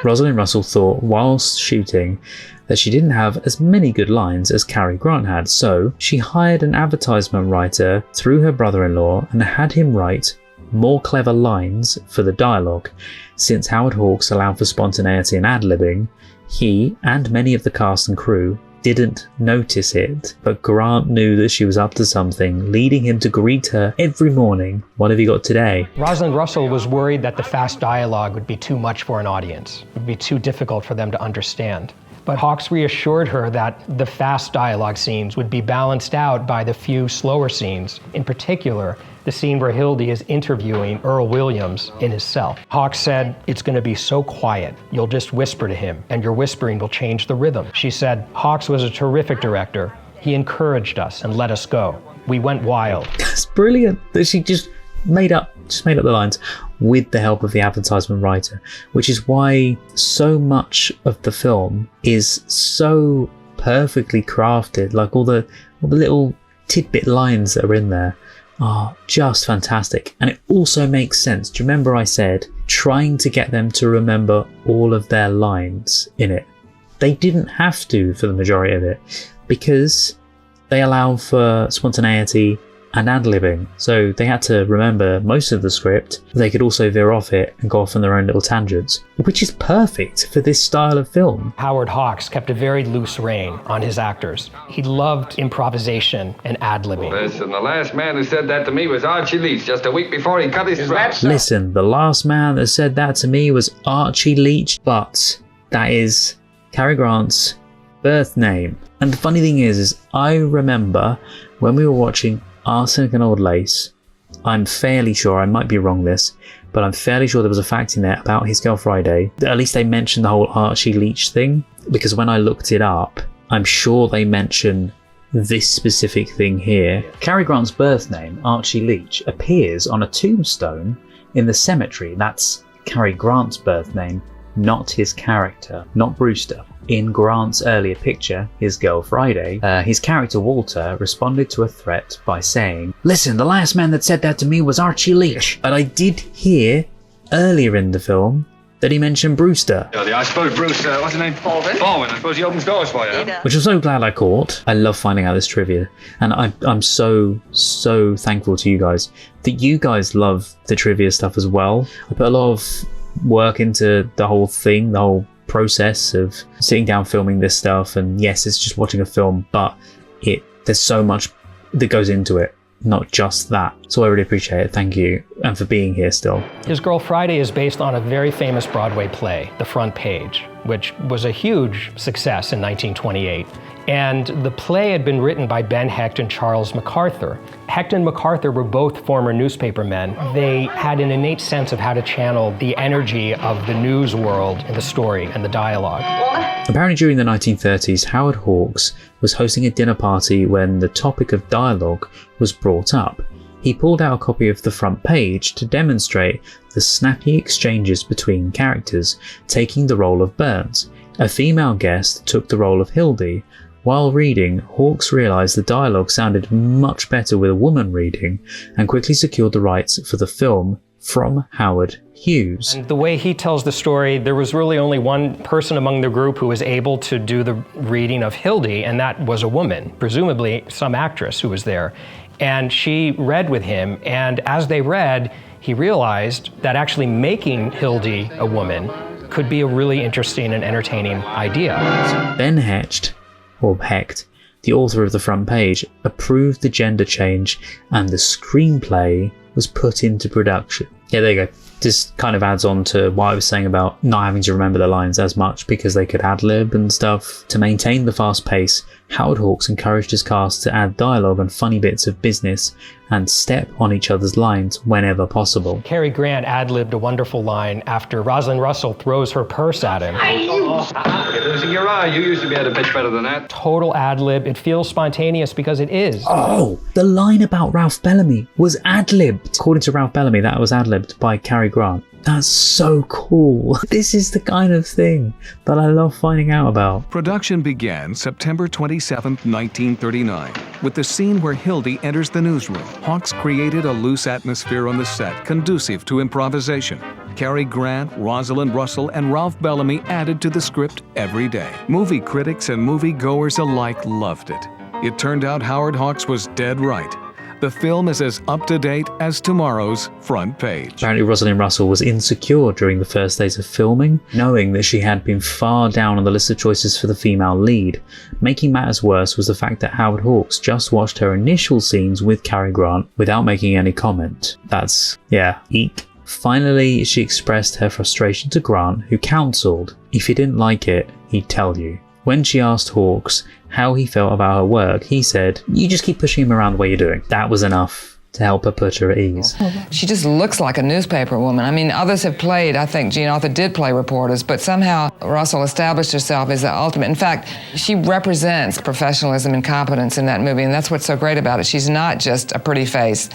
Rosalind Russell thought, whilst shooting, that she didn't have as many good lines as Cary Grant had, so she hired an advertisement writer through her brother-in-law and had him write more clever lines for the dialogue. Since Howard Hawks allowed for spontaneity and ad-libbing, he and many of the cast and crew didn't notice it, but Grant knew that she was up to something, leading him to greet her every morning. What have you got today? Rosalind Russell was worried that the fast dialogue would be too much for an audience. It would be too difficult for them to understand. But Hawks reassured her that the fast dialogue scenes would be balanced out by the few slower scenes, in particular, the scene where Hildy is interviewing Earl Williams in his cell. Hawks said, "It's going to be so quiet, you'll just whisper to him, and your whispering will change the rhythm." She said, "Hawks was a terrific director. He encouraged us and let us go. We went wild." It's brilliant that she just made up the lines with the help of the advertisement writer, which is why so much of the film is so perfectly crafted. Like all the little tidbit lines that are in there are just fantastic, and it also makes sense. Do you remember I said trying to get them to remember all of their lines in it? They didn't have to for the majority of it because they allow for spontaneity and ad-libbing, so they had to remember most of the script. They could also veer off it and go off on their own little tangents, which is perfect for this style of film. Howard Hawks kept a very loose rein on his actors. He loved improvisation and ad-libbing. Listen, the last man who said that to me was Archie Leach just a week before he cut his throat. Listen, the last man that said that to me was Archie Leach, but that is Cary Grant's birth name. And the funny thing is I remember when we were watching Arsenic and Old Lace, I'm fairly sure, I might be wrong this, but I'm fairly sure there was a fact in there about His Girl Friday. At least they mentioned the whole Archie Leach thing, because when I looked it up, I'm sure they mention this specific thing here. Cary Grant's birth name, Archie Leach, appears on a tombstone in the cemetery. That's Cary Grant's birth name, not his character, not Brewster. In Grant's earlier picture, His Girl Friday, his character Walter responded to a threat by saying, "Listen, the last man that said that to me was Archie Leach." But I did hear earlier in the film that he mentioned Brewster. Yeah, I suppose Bruce, what's his name? Baldwin. I suppose he opens doors for you. Which I'm so glad I caught. I love finding out this trivia. And I'm so thankful to you guys that you guys love the trivia stuff as well. I put a lot of work into the whole thing, the whole process of sitting down filming this stuff, and yes, it's just watching a film, but there's so much that goes into it, not just that. So I really appreciate it. Thank you, and for being here still. His Girl Friday is based on a very famous Broadway play, The Front Page, which was a huge success in 1928. And the play had been written by Ben Hecht and Charles MacArthur. Hecht and MacArthur were both former newspapermen. They had an innate sense of how to channel the energy of the news world in the story and the dialogue. Apparently during the 1930s, Howard Hawks was hosting a dinner party when the topic of dialogue was brought up. He pulled out a copy of The Front Page to demonstrate the snappy exchanges between characters, taking the role of Burns. A female guest took the role of Hildy. While reading, Hawks realised the dialogue sounded much better with a woman reading, and quickly secured the rights for the film from Howard Hughes. And the way he tells the story, there was really only one person among the group who was able to do the reading of Hildy, and that was a woman, presumably some actress who was there. And she read with him, and as they read, he realized that actually making Hildy a woman could be a really interesting and entertaining idea. Ben Hecht, the author of The Front Page, approved the gender change, and the screenplay was put into production. Yeah, there you go. This kind of adds on to what I was saying about not having to remember the lines as much because they could ad-lib and stuff. To maintain the fast pace, Howard Hawks encouraged his cast to add dialogue and funny bits of business and step on each other's lines whenever possible. Cary Grant ad-libbed a wonderful line after Rosalind Russell throws her purse at him. You're losing your eye. You used to be able to pitch better than that. Total ad-lib. It feels spontaneous because it is. Oh, the line about Ralph Bellamy was ad-libbed. According to Ralph Bellamy, that was ad-libbed by Cary Grant. That's so cool. This is the kind of thing that I love finding out about. Production began September 27, 1939, with the scene where Hildy enters the newsroom. Hawks created a loose atmosphere on the set conducive to improvisation. Cary Grant, Rosalind Russell, and Ralph Bellamy added to the script every day. Movie critics and moviegoers alike loved it. It turned out Howard Hawks was dead right. The film is as up-to-date as tomorrow's front page. Apparently Rosalind Russell was insecure during the first days of filming, knowing that she had been far down on the list of choices for the female lead. Making matters worse was the fact that Howard Hawks just watched her initial scenes with Cary Grant without making any comment. That's, yeah, eek. Finally, she expressed her frustration to Grant, who counselled, if you didn't like it, he'd tell you. When she asked Hawks how he felt about her work, he said, you just keep pushing him around the way you're doing. That was enough to help her put her at ease. She just looks like a newspaper woman. I mean, others have played, I think Jean Arthur did play reporters, but somehow Russell established herself as the ultimate. In fact, she represents professionalism and competence in that movie, and that's what's so great about it. She's not just a pretty face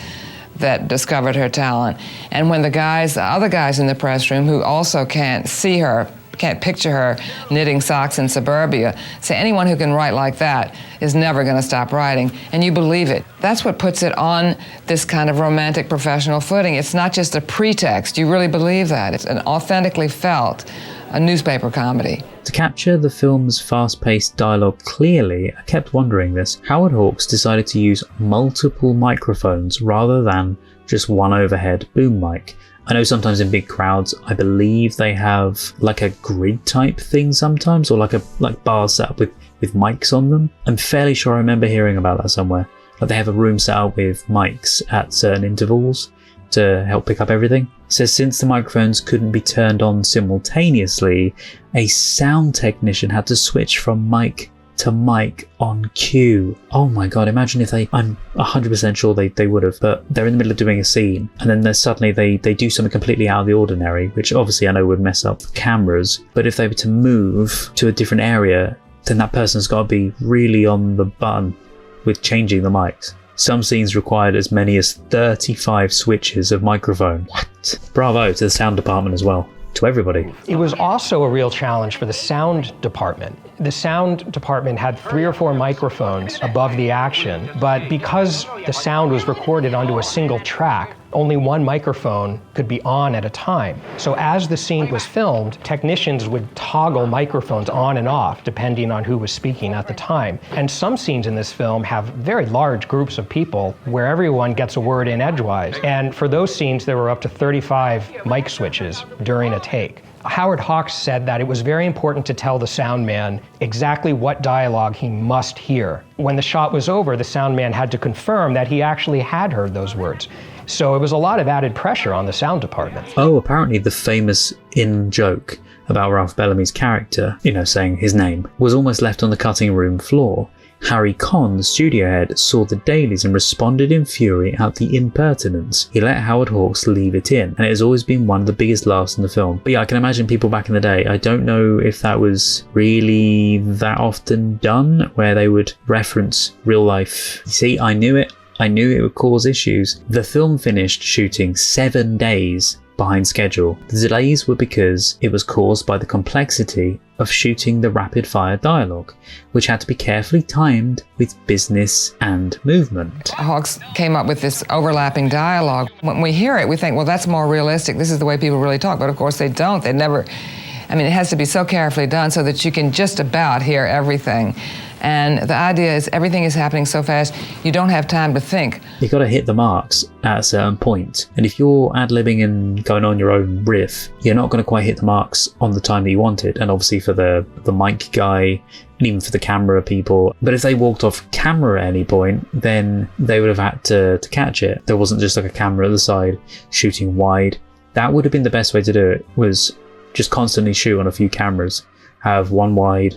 that discovered her talent. And when the other guys in the press room who also can't see her, can't picture her knitting socks in suburbia, say anyone who can write like that is never going to stop writing, and you believe it. That's what puts it on this kind of romantic professional footing. It's not just a pretext. You really believe that. It's an authentically felt a newspaper comedy. To capture the film's fast-paced dialogue clearly, I kept wondering this, Howard Hawks decided to use multiple microphones rather than just one overhead boom mic. I know sometimes in big crowds, I believe they have like a grid type thing sometimes, or like bars set up with mics on them. I'm fairly sure I remember hearing about that somewhere. Like they have a room set up with mics at certain intervals to help pick up everything. So since the microphones couldn't be turned on simultaneously, a sound technician had to switch from mic to mic on cue. Oh my god, imagine if I'm 100% sure they would have, but they're in the middle of doing a scene and then suddenly they do something completely out of the ordinary, which obviously I know would mess up the cameras, but if they were to move to a different area, then that person's got to be really on the button with changing the mics. Some scenes required as many as 35 switches of microphone. What? Bravo to the sound department as well. To everybody. It was also a real challenge for the sound department. The sound department had 3 or 4 microphones above the action, but because the sound was recorded onto a single track, only one microphone could be on at a time. So as the scene was filmed, technicians would toggle microphones on and off depending on who was speaking at the time. And some scenes in this film have very large groups of people where everyone gets a word in edgewise. And for those scenes, there were up to 35 mic switches during a take. Howard Hawks said that it was very important to tell the sound man exactly what dialogue he must hear. When the shot was over, the sound man had to confirm that he actually had heard those words. So it was a lot of added pressure on the sound department. Oh, apparently the famous in-joke about Ralph Bellamy's character, saying his name, was almost left on the cutting room floor. Harry Conn, the studio head, saw the dailies and responded in fury at the impertinence. He let Howard Hawks leave it in, and it has always been one of the biggest laughs in the film. But yeah, I can imagine people back in the day, I don't know if that was really that often done, where they would reference real life. You see, I knew it would cause issues. The film finished shooting 7 days behind schedule. The delays were because it was caused by the complexity of shooting the rapid-fire dialogue, which had to be carefully timed with business and movement. Hawks came up with this overlapping dialogue. When we hear it, we think, well, that's more realistic. This is the way people really talk. But of course they don't. It has to be so carefully done so that you can just about hear everything. And the idea is everything is happening so fast, you don't have time to think. You've got to hit the marks at a certain point. And if you're ad-libbing and going on your own riff, you're not going to quite hit the marks on the time that you wanted. And obviously for the mic guy, and even for the camera people. But if they walked off camera at any point, then they would have had to catch it. There wasn't just like a camera at the side shooting wide. That would have been the best way to do it, was just constantly shoot on a few cameras. Have one wide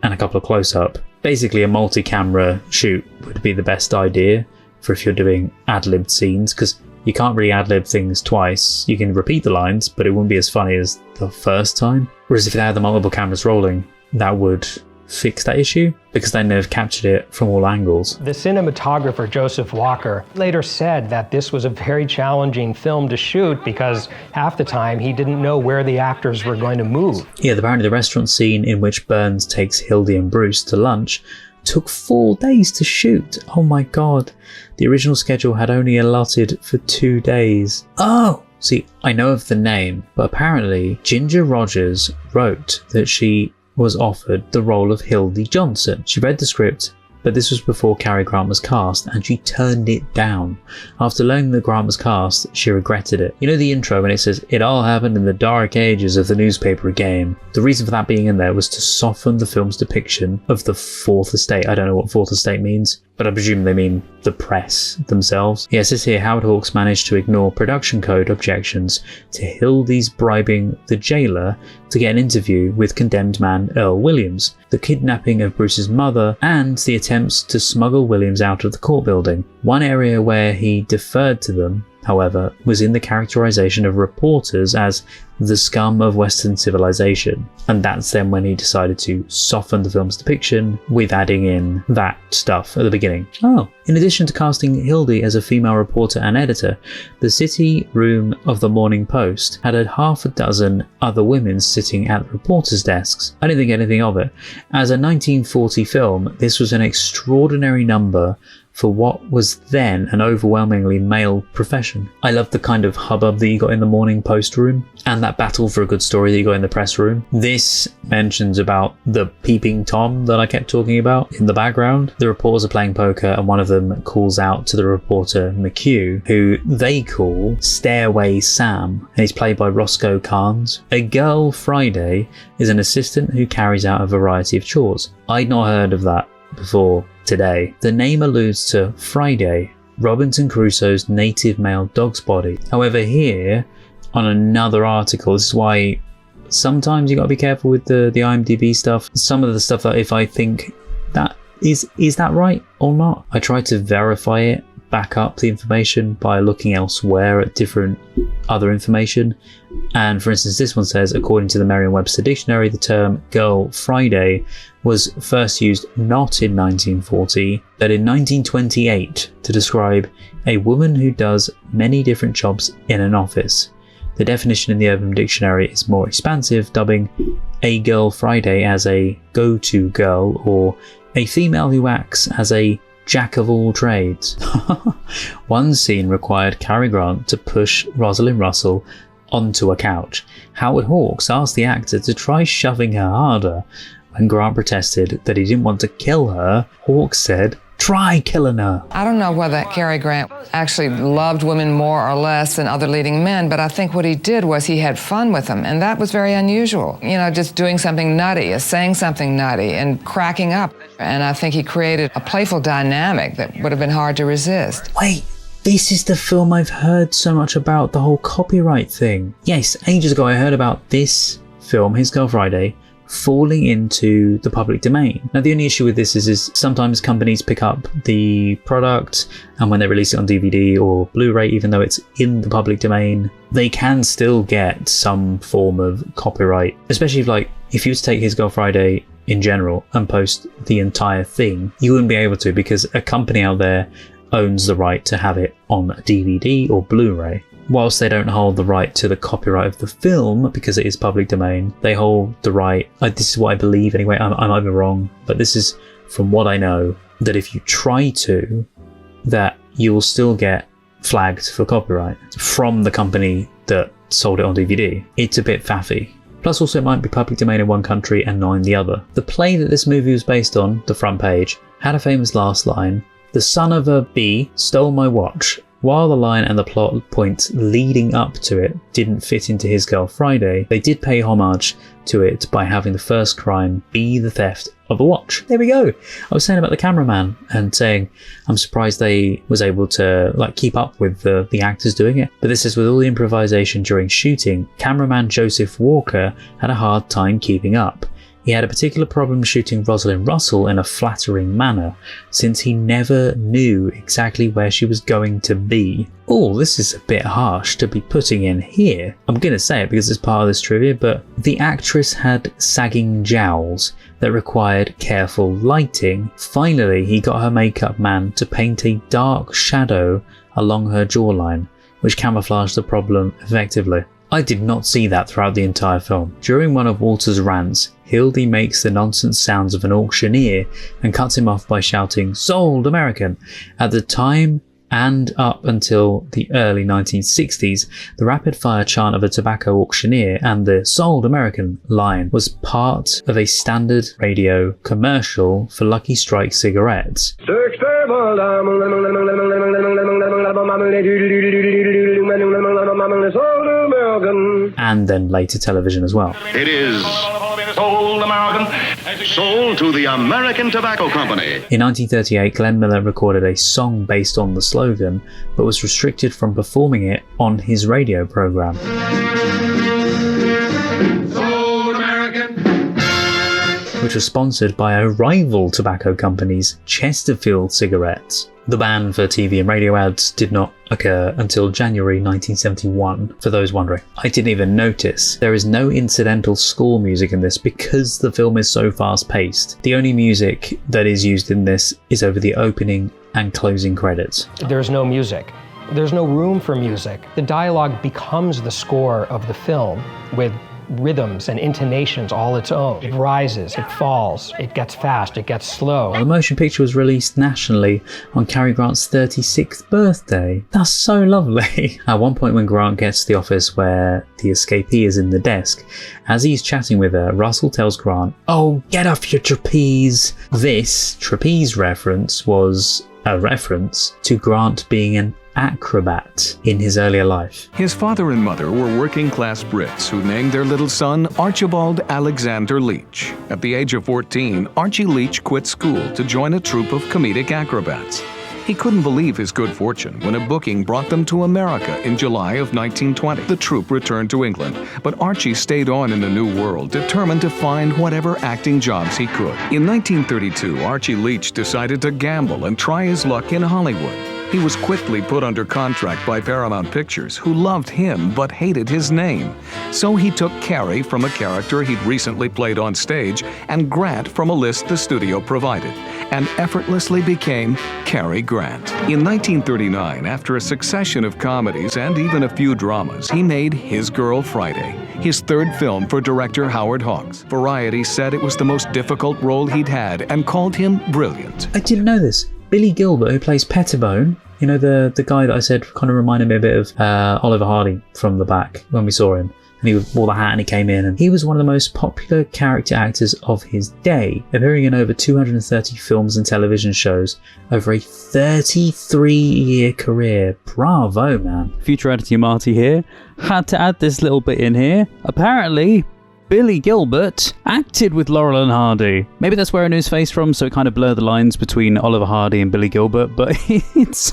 and a couple of close-up. basically a multi-camera shoot would be the best idea for if you're doing ad-libbed scenes, because you can't really ad-lib things twice. You can repeat the lines, but it wouldn't be as funny as the first time. Whereas if they had the multiple cameras rolling, that would fix that issue, because then they've captured it from all angles. The cinematographer Joseph Walker later said that this was a very challenging film to shoot because half the time he didn't know where the actors were going to move. Yeah, apparently the restaurant scene in which Burns takes Hildy and Bruce to lunch took 4 days to shoot. Oh my god. The original schedule had only allotted for 2 days. Oh! See, I know of the name, but apparently Ginger Rogers wrote that she was offered the role of Hildy Johnson. She read the script, but this was before Cary Grant was cast, and she turned it down. After learning that Grant was cast, she regretted it. You know the intro when it says, "It all happened in the dark ages of the newspaper game"? The reason for that being in there was to soften the film's depiction of the Fourth Estate. I don't know what Fourth Estate means, but I presume they mean the press themselves. Yeah, it says here, Howard Hawks managed to ignore production code objections to Hildy's bribing the jailer to get an interview with condemned man Earl Williams, the kidnapping of Bruce's mother, and the attempts to smuggle Williams out of the court building. One area where he deferred to them, however, was in the characterization of reporters as the scum of Western civilization. And that's then when he decided to soften the film's depiction with adding in that stuff at the beginning. Oh, in addition to casting Hildy as a female reporter and editor, the city room of the Morning Post had a half a dozen other women sitting at the reporters' desks. I didn't think anything of it. As a 1940 film, this was an extraordinary number for what was then an overwhelmingly male profession. I loved the kind of hubbub that you got in the Morning Post room, and that battle for a good story that you got in the press room. This mentions about the peeping Tom that I kept talking about in the background. The reporters are playing poker, and one of them calls out to the reporter McHugh, who they call Stairway Sam, and he's played by Roscoe Carnes. A Girl Friday is an assistant who carries out a variety of chores. I'd not heard of that before today. The name alludes to Friday, Robinson Crusoe's native male dog's body. However, here on another article, this is why sometimes you got to be careful with the IMDb stuff. Some of the stuff that if I think that is that right or not, I try to verify it, back up the information by looking elsewhere at different other information. And for instance, this one says, according to the Merriam-Webster dictionary, the term Girl Friday was first used not in 1940, but in 1928 to describe a woman who does many different jobs in an office. The definition in the Urban Dictionary is more expansive, dubbing a Girl Friday as a go-to girl, or a female who acts as a jack of all trades. One scene required Cary Grant to push Rosalind Russell onto a couch. Howard Hawks asked the actor to try shoving her harder. When Grant protested that he didn't want to kill her, Hawks said, "Try killing her." I don't know whether Cary Grant actually loved women more or less than other leading men, but I think what he did was he had fun with them, and that was very unusual. You know, just doing something nutty, or saying something nutty, and cracking up. And I think he created a playful dynamic that would have been hard to resist. Wait, this is the film I've heard so much about, the whole copyright thing. Yes, ages ago I heard about this film, His Girl Friday, falling into the public domain. Now the only issue with this is sometimes companies pick up the product, and when they release it on DVD or Blu-ray, even though it's in the public domain, they can still get some form of copyright. Especially if you were to take His Girl Friday in general and post the entire thing, you wouldn't be able to, because a company out there owns the right to have it on DVD or Blu-ray. Whilst they don't hold the right to the copyright of the film because it is public domain, they hold the right, this is what I believe anyway, I might be wrong, but this is from what I know, that if you try to, that you will still get flagged for copyright from the company that sold it on DVD. It's a bit faffy. Plus also it might be public domain in one country and not in the other. The play that this movie was based on, the front page, had a famous last line: "The son of a bee stole my watch." While the line and the plot points leading up to it didn't fit into His Girl Friday, they did pay homage to it by having the first crime be the theft of a watch. There we go. I was saying about the cameraman and saying I'm surprised they was able to keep up with the actors doing it. But this is with all the improvisation during shooting, cameraman Joseph Walker had a hard time keeping up. He had a particular problem shooting Rosalind Russell in a flattering manner, since he never knew exactly where she was going to be. Oh, this is a bit harsh to be putting in here. I'm gonna say it because it's part of this trivia, but the actress had sagging jowls that required careful lighting. Finally, he got her makeup man to paint a dark shadow along her jawline, which camouflaged the problem effectively. I did not see that throughout the entire film. During one of Walter's rants, Hildy makes the nonsense sounds of an auctioneer and cuts him off by shouting, "Sold American!" At the time and up until the early 1960s, the rapid-fire chant of a tobacco auctioneer and the "Sold American" line was part of a standard radio commercial for Lucky Strike cigarettes. And then later television as well. It is sold American, sold to the American Tobacco Company. In 1938, Glenn Miller recorded a song based on the slogan, but was restricted from performing it on his radio program. Sold American. Which was sponsored by a rival tobacco company's Chesterfield cigarettes. The ban for TV and radio ads did not occur until January 1971, for those wondering. I didn't even notice. There is no incidental score music in this because the film is so fast paced. The only music that is used in this is over the opening and closing credits. There's no music. There's no room for music. The dialogue becomes the score of the film with rhythms and intonations all its own. It rises, it falls, it gets fast, it gets slow. The motion picture was released nationally on Cary Grant's 36th birthday. That's so lovely. At one point when Grant gets to the office where the escapee is in the desk, as he's chatting with her, Russell tells Grant, "Oh, get off your trapeze." This trapeze reference was a reference to Grant being an acrobat in his earlier life. His father and mother were working-class Brits who named their little son Archibald Alexander Leach. At the age of 14, Archie Leach quit school to join a troupe of comedic acrobats. He couldn't believe his good fortune when a booking brought them to America in July of 1920. The troupe returned to England, but Archie stayed on in the New World, determined to find whatever acting jobs he could. In 1932, Archie Leach decided to gamble and try his luck in Hollywood. He was quickly put under contract by Paramount Pictures, who loved him but hated his name. So he took Cary from a character he'd recently played on stage and Grant from a list the studio provided, and effortlessly became Cary Grant. In 1939, after a succession of comedies and even a few dramas, he made His Girl Friday, his third film for director Howard Hawks. Variety said it was the most difficult role he'd had and called him brilliant. I didn't know this. Billy Gilbert, who plays Pettibone, you know, the guy that I said kind of reminded me a bit of Oliver Hardy from the back when we saw him. And he wore the hat and he came in, and he was one of the most popular character actors of his day, appearing in over 230 films and television shows over a 33-year career. Bravo, man. Future editor Marty here. Had to add this little bit in here. Apparently, Billy Gilbert acted with Laurel and Hardy. Maybe that's where I knew his face from, so it kind of blurred the lines between Oliver Hardy and Billy Gilbert, but it's...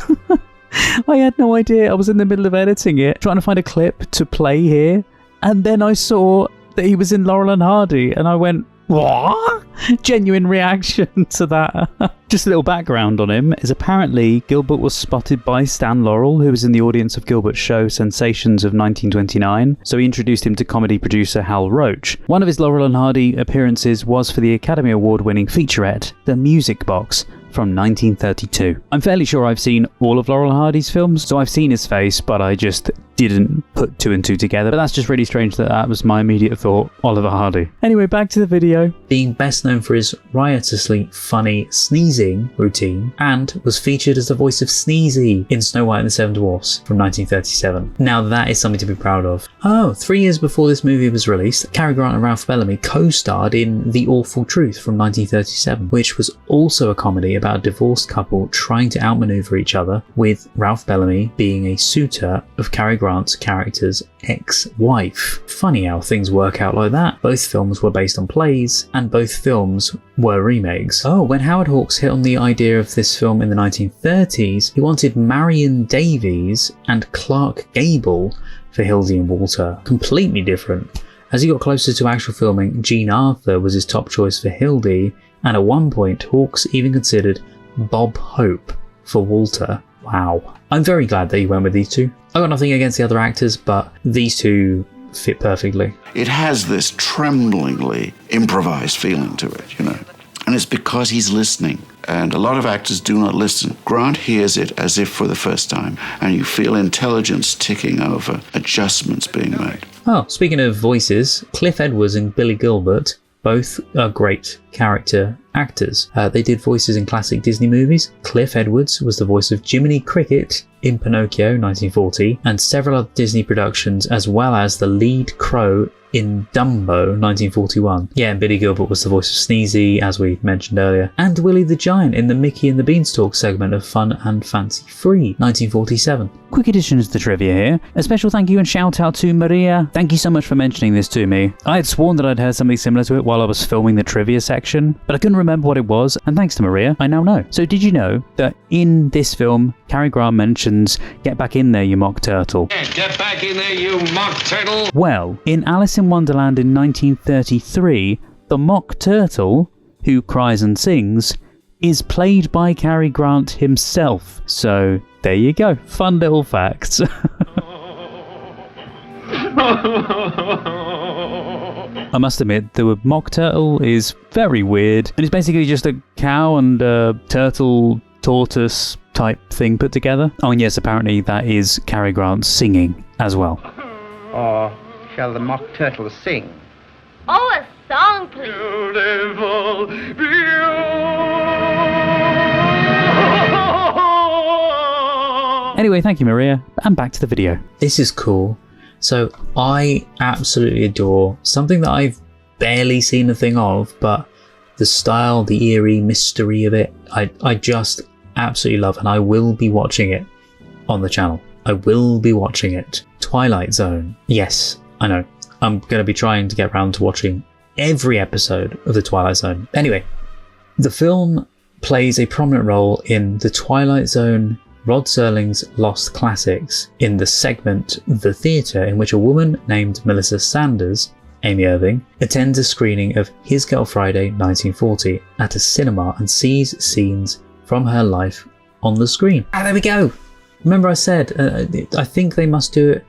I had no idea. I was in the middle of editing it, trying to find a clip to play here, and then I saw that he was in Laurel and Hardy, and I went, what? Genuine reaction to that. Just a little background on him is apparently Gilbert was spotted by Stan Laurel, who was in the audience of Gilbert's show Sensations of 1929, so he introduced him to comedy producer Hal Roach. One of his Laurel and Hardy appearances was for the Academy Award-winning featurette, The Music Box, from 1932. I'm fairly sure I've seen all of Laurel and Hardy's films, so I've seen his face, but I just didn't put two and two together. But that's just really strange that that was my immediate thought, Oliver Hardy. Anyway, back to the video. Being best known for his riotously funny sneezing routine, and was featured as the voice of Sneezy in Snow White and the Seven Dwarfs from 1937. Now that is something to be proud of. Oh, 3 years before this movie was released, Cary Grant and Ralph Bellamy co-starred in The Awful Truth from 1937, which was also a comedy about a divorced couple trying to outmaneuver each other, with Ralph Bellamy being a suitor of Cary Grant's character's ex-wife. Funny how things work out like that. Both films were based on plays, and both films were remakes. Oh, when Howard Hawks hit on the idea of this film in the 1930s, he wanted Marion Davies and Clark Gable for Hildy and Walter. Completely different. As he got closer to actual filming, Jean Arthur was his top choice for Hildy, and at one point Hawks even considered Bob Hope for Walter. Wow. I'm very glad that he went with these two. I got nothing against the other actors, but these two fit perfectly. It has this tremblingly improvised feeling to it, you know. And it's because he's listening. And a lot of actors do not listen. Grant hears it as if for the first time, and you feel intelligence ticking over, adjustments being made. Oh, speaking of voices, Cliff Edwards and Billy Gilbert both are great character actors. They did voices in classic Disney movies. Cliff Edwards was the voice of Jiminy Cricket in Pinocchio 1940 and several other Disney productions, as well as the lead crow in Dumbo 1941. Yeah, and Billy Gilbert was the voice of Sneezy, as we mentioned earlier, and Willie the Giant in the Mickey and the Beanstalk segment of Fun and Fancy Free 1947. Quick additions to trivia here. A special thank you and shout out to Maria. Thank you so much for mentioning this to me. I had sworn that I'd heard something similar to it while I was filming the trivia section, but I couldn't remember what it was, and thanks to Maria, I now know. So did you know that in this film, Cary Grant mentions, "Get back in there, you mock turtle"? Get back in there, you mock turtle! Well, in Alice in Wonderland in 1933, the mock turtle, who cries and sings, is played by Cary Grant himself. So there you go, fun little facts. I must admit, the mock turtle is very weird, and it's basically just a cow and a turtle tortoise type thing put together. Oh, and yes, apparently that is Cary Grant singing as well. Or shall the mock turtle sing? Oh, a song, please. Beautiful, Anyway, thank you, Maria, and back to the video. This is cool. So I absolutely adore something that I've barely seen a thing of, but the style, the eerie mystery of it, I just absolutely love, and I will be watching it on the channel. I will be watching it. Twilight Zone. Yes, I know. I'm going to be trying to get around to watching every episode of the Twilight Zone. Anyway, the film plays a prominent role in the Twilight Zone Rod Serling's Lost Classics in the segment The Theatre, in which a woman named Melissa Sanders, Amy Irving, attends a screening of His Girl Friday 1940 at a cinema and sees scenes from her life on the screen. Ah, there we go! Remember I said, I think they must do it,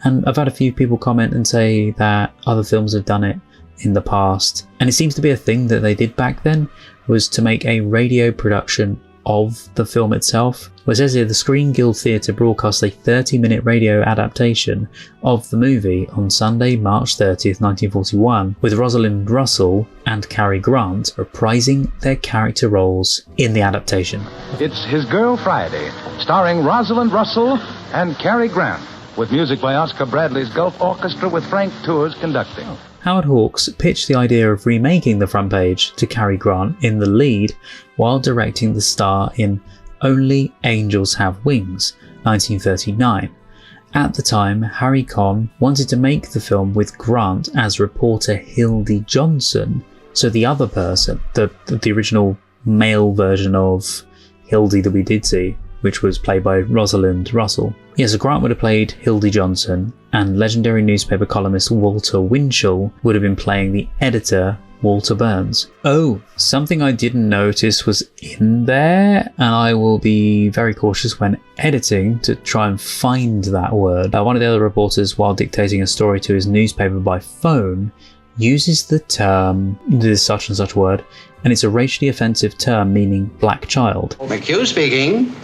and I've had a few people comment and say that other films have done it in the past, and it seems to be a thing that they did back then, was to make a radio production of the film itself. Well, it says here the Screen Guild Theatre broadcast a 30-minute radio adaptation of the movie on Sunday, March 30th, 1941, with Rosalind Russell and Cary Grant reprising their character roles in the adaptation. It's His Girl Friday, starring Rosalind Russell and Cary Grant, with music by Oscar Bradley's Gulf Orchestra with Frank Tours conducting. Howard Hawks pitched the idea of remaking the front page to Cary Grant in the lead while directing the star in Only Angels Have Wings, 1939. At the time, Harry Conn wanted to make the film with Grant as reporter Hildy Johnson, so the other person, the original male version of Hildy that we did see, which was played by Rosalind Russell. Yes, so Grant would have played Hildy Johnson, and legendary newspaper columnist Walter Winchell would have been playing the editor, Walter Burns. Oh, something I didn't notice was in there, and I will be very cautious when editing to try and find that word. One of the other reporters, while dictating a story to his newspaper by phone, uses the term, this such and such word, and it's a racially offensive term meaning black child. McHugh speaking.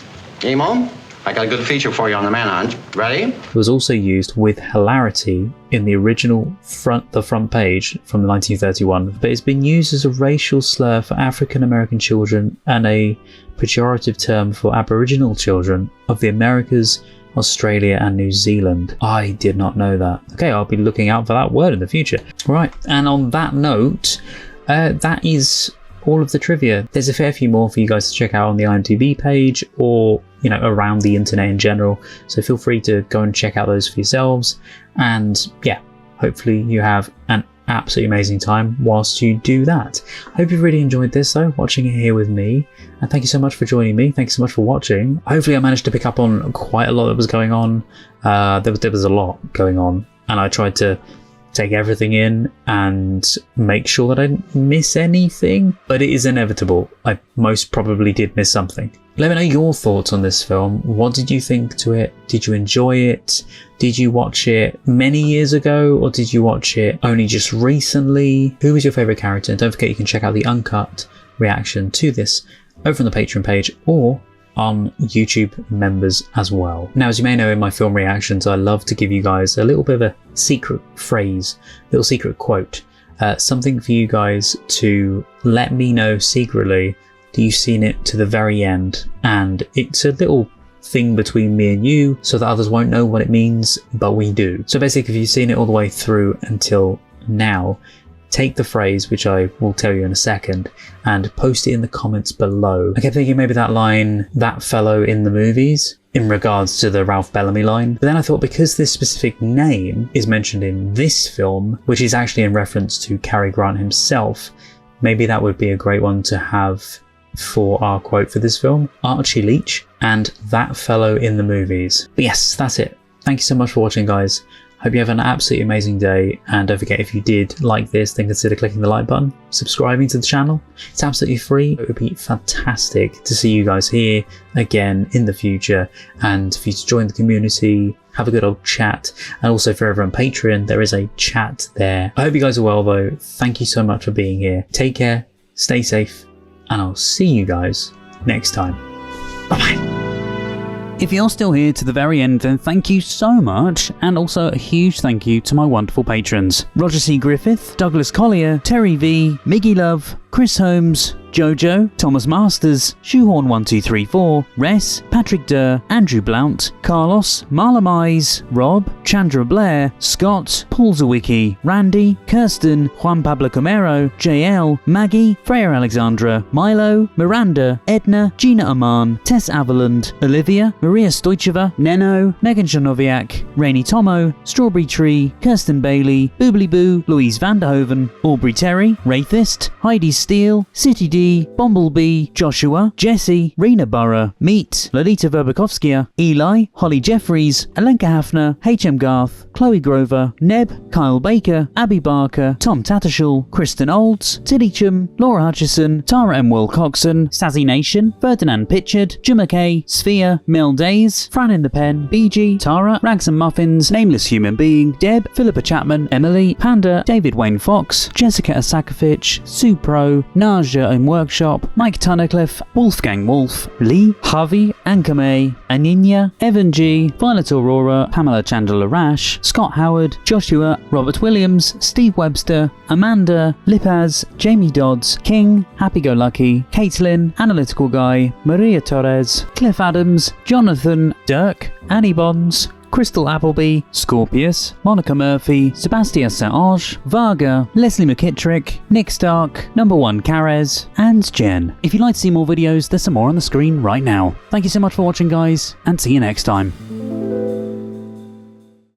Emo, I got a good feature for you on the manhunt. Ready? It was also used with hilarity in the original front page from 1931, but it's been used as a racial slur for African American children and a pejorative term for Aboriginal children of the Americas, Australia and New Zealand. I did not know that. Okay, I'll be looking out for that word in the future. Right, and on that note, that is all of the trivia. There's a fair few more for you guys to check out on the IMDb page, or around the internet in general, so feel free to go and check out those for yourselves. And yeah, hopefully you have an absolutely amazing time whilst you do that. Hope you've really enjoyed this though, watching it here with me, and thank you so much for joining me. Thanks so much for watching. Hopefully I managed to pick up on quite a lot that was going on. There was a lot going on, and I tried to take everything in and make sure that I didn't miss anything, but it is inevitable. I most probably did miss something. Let me know your thoughts on this film. What did you think to it? Did you enjoy it? Did you watch it many years ago, or did you watch it only just recently? Who was your favourite character? And don't forget, you can check out the uncut reaction to this over on the Patreon page or on YouTube members as well. Now, as you may know, in my film reactions, I love to give you guys a little bit of a secret phrase, little secret quote, something for you guys to let me know secretly that you've seen it to the very end. And it's a little thing between me and you so that others won't know what it means, but we do. So basically, if you've seen it all the way through until now, take the phrase, which I will tell you in a second, and post it in the comments below. I kept thinking maybe that line, that fellow in the movies, in regards to the Ralph Bellamy line. But then I thought, because this specific name is mentioned in this film, which is actually in reference to Cary Grant himself, maybe that would be a great one to have for our quote for this film. Archie Leach and that fellow in the movies. But yes, that's it. Thank you so much for watching, guys. Hope you have an absolutely amazing day, and don't forget, if you did like this, then consider clicking the like button, subscribing to the channel. It's absolutely free. It would be fantastic to see you guys here again in the future, and for you to join the community, have a good old chat. And also, for everyone on Patreon, there is a chat there. I hope you guys are well though. Thank you so much for being here. Take care, stay safe, and I'll see you guys next time. Bye bye. If you're still here to the very end, then thank you so much, and also a huge thank you to my wonderful patrons: Roger C. Griffith, Douglas Collier, Terry V, Miggy Love, Chris Holmes, Jojo, Thomas Masters, Shoehorn1234, Res, Patrick Durr, Andrew Blount, Carlos, Marla Mize, Rob, Chandra Blair, Scott, Paul Zawicki, Randy, Kirsten, Juan Pablo Camero, JL, Maggie, Freya Alexandra, Milo, Miranda, Edna, Gina Aman, Tess Avaland, Olivia, Maria Stoicheva, Neno, Megan Janoviak, Rainy Tomo, Strawberry Tree, Kirsten Bailey, Boobly Boo, Louise Vanderhoven, Aubrey Terry, Wraithist, Heidi Steele, City D, Bumblebee, Joshua, Jesse, Rena Burra, Meet, Lolita Verbakovskia, Eli, Holly Jeffries, Alenka Hafner, HM Garth, Chloe Grover, Neb, Kyle Baker, Abby Barker, Tom Tattershall, Kristen Olds, Tilly Chum, Laura Hutchison, Tara M. Will Coxon, Sazzy Nation, Ferdinand Pitchard, Jim McKay, Sphere, Mel Days, Fran in the Pen, BG, Tara, Rags and Muffins, Nameless Human Being, Deb, Philippa Chapman, Emily, Panda, David Wayne Fox, Jessica Asakovich, Sue Pro, Naja and Workshop, Mike Tunnicliffe, Wolfgang Wolf, Lee, Harvey, Ankame, Aninya, Evan G, Violet Aurora, Pamela Chandler Rash, Scott Howard, Joshua, Robert Williams, Steve Webster, Amanda, Lipaz, Jamie Dodds, King, Happy Go Lucky, Caitlin, Analytical Guy, Maria Torres, Cliff Adams, Jonathan, Dirk, Annie Bonds, Crystal Appleby, Scorpius, Monica Murphy, Sebastian St-Ange, Varga, Leslie McKittrick, Nick Stark, Number 1 Carez, and Jen. If you'd like to see more videos, there's some more on the screen right now. Thank you so much for watching, guys, and see you next time.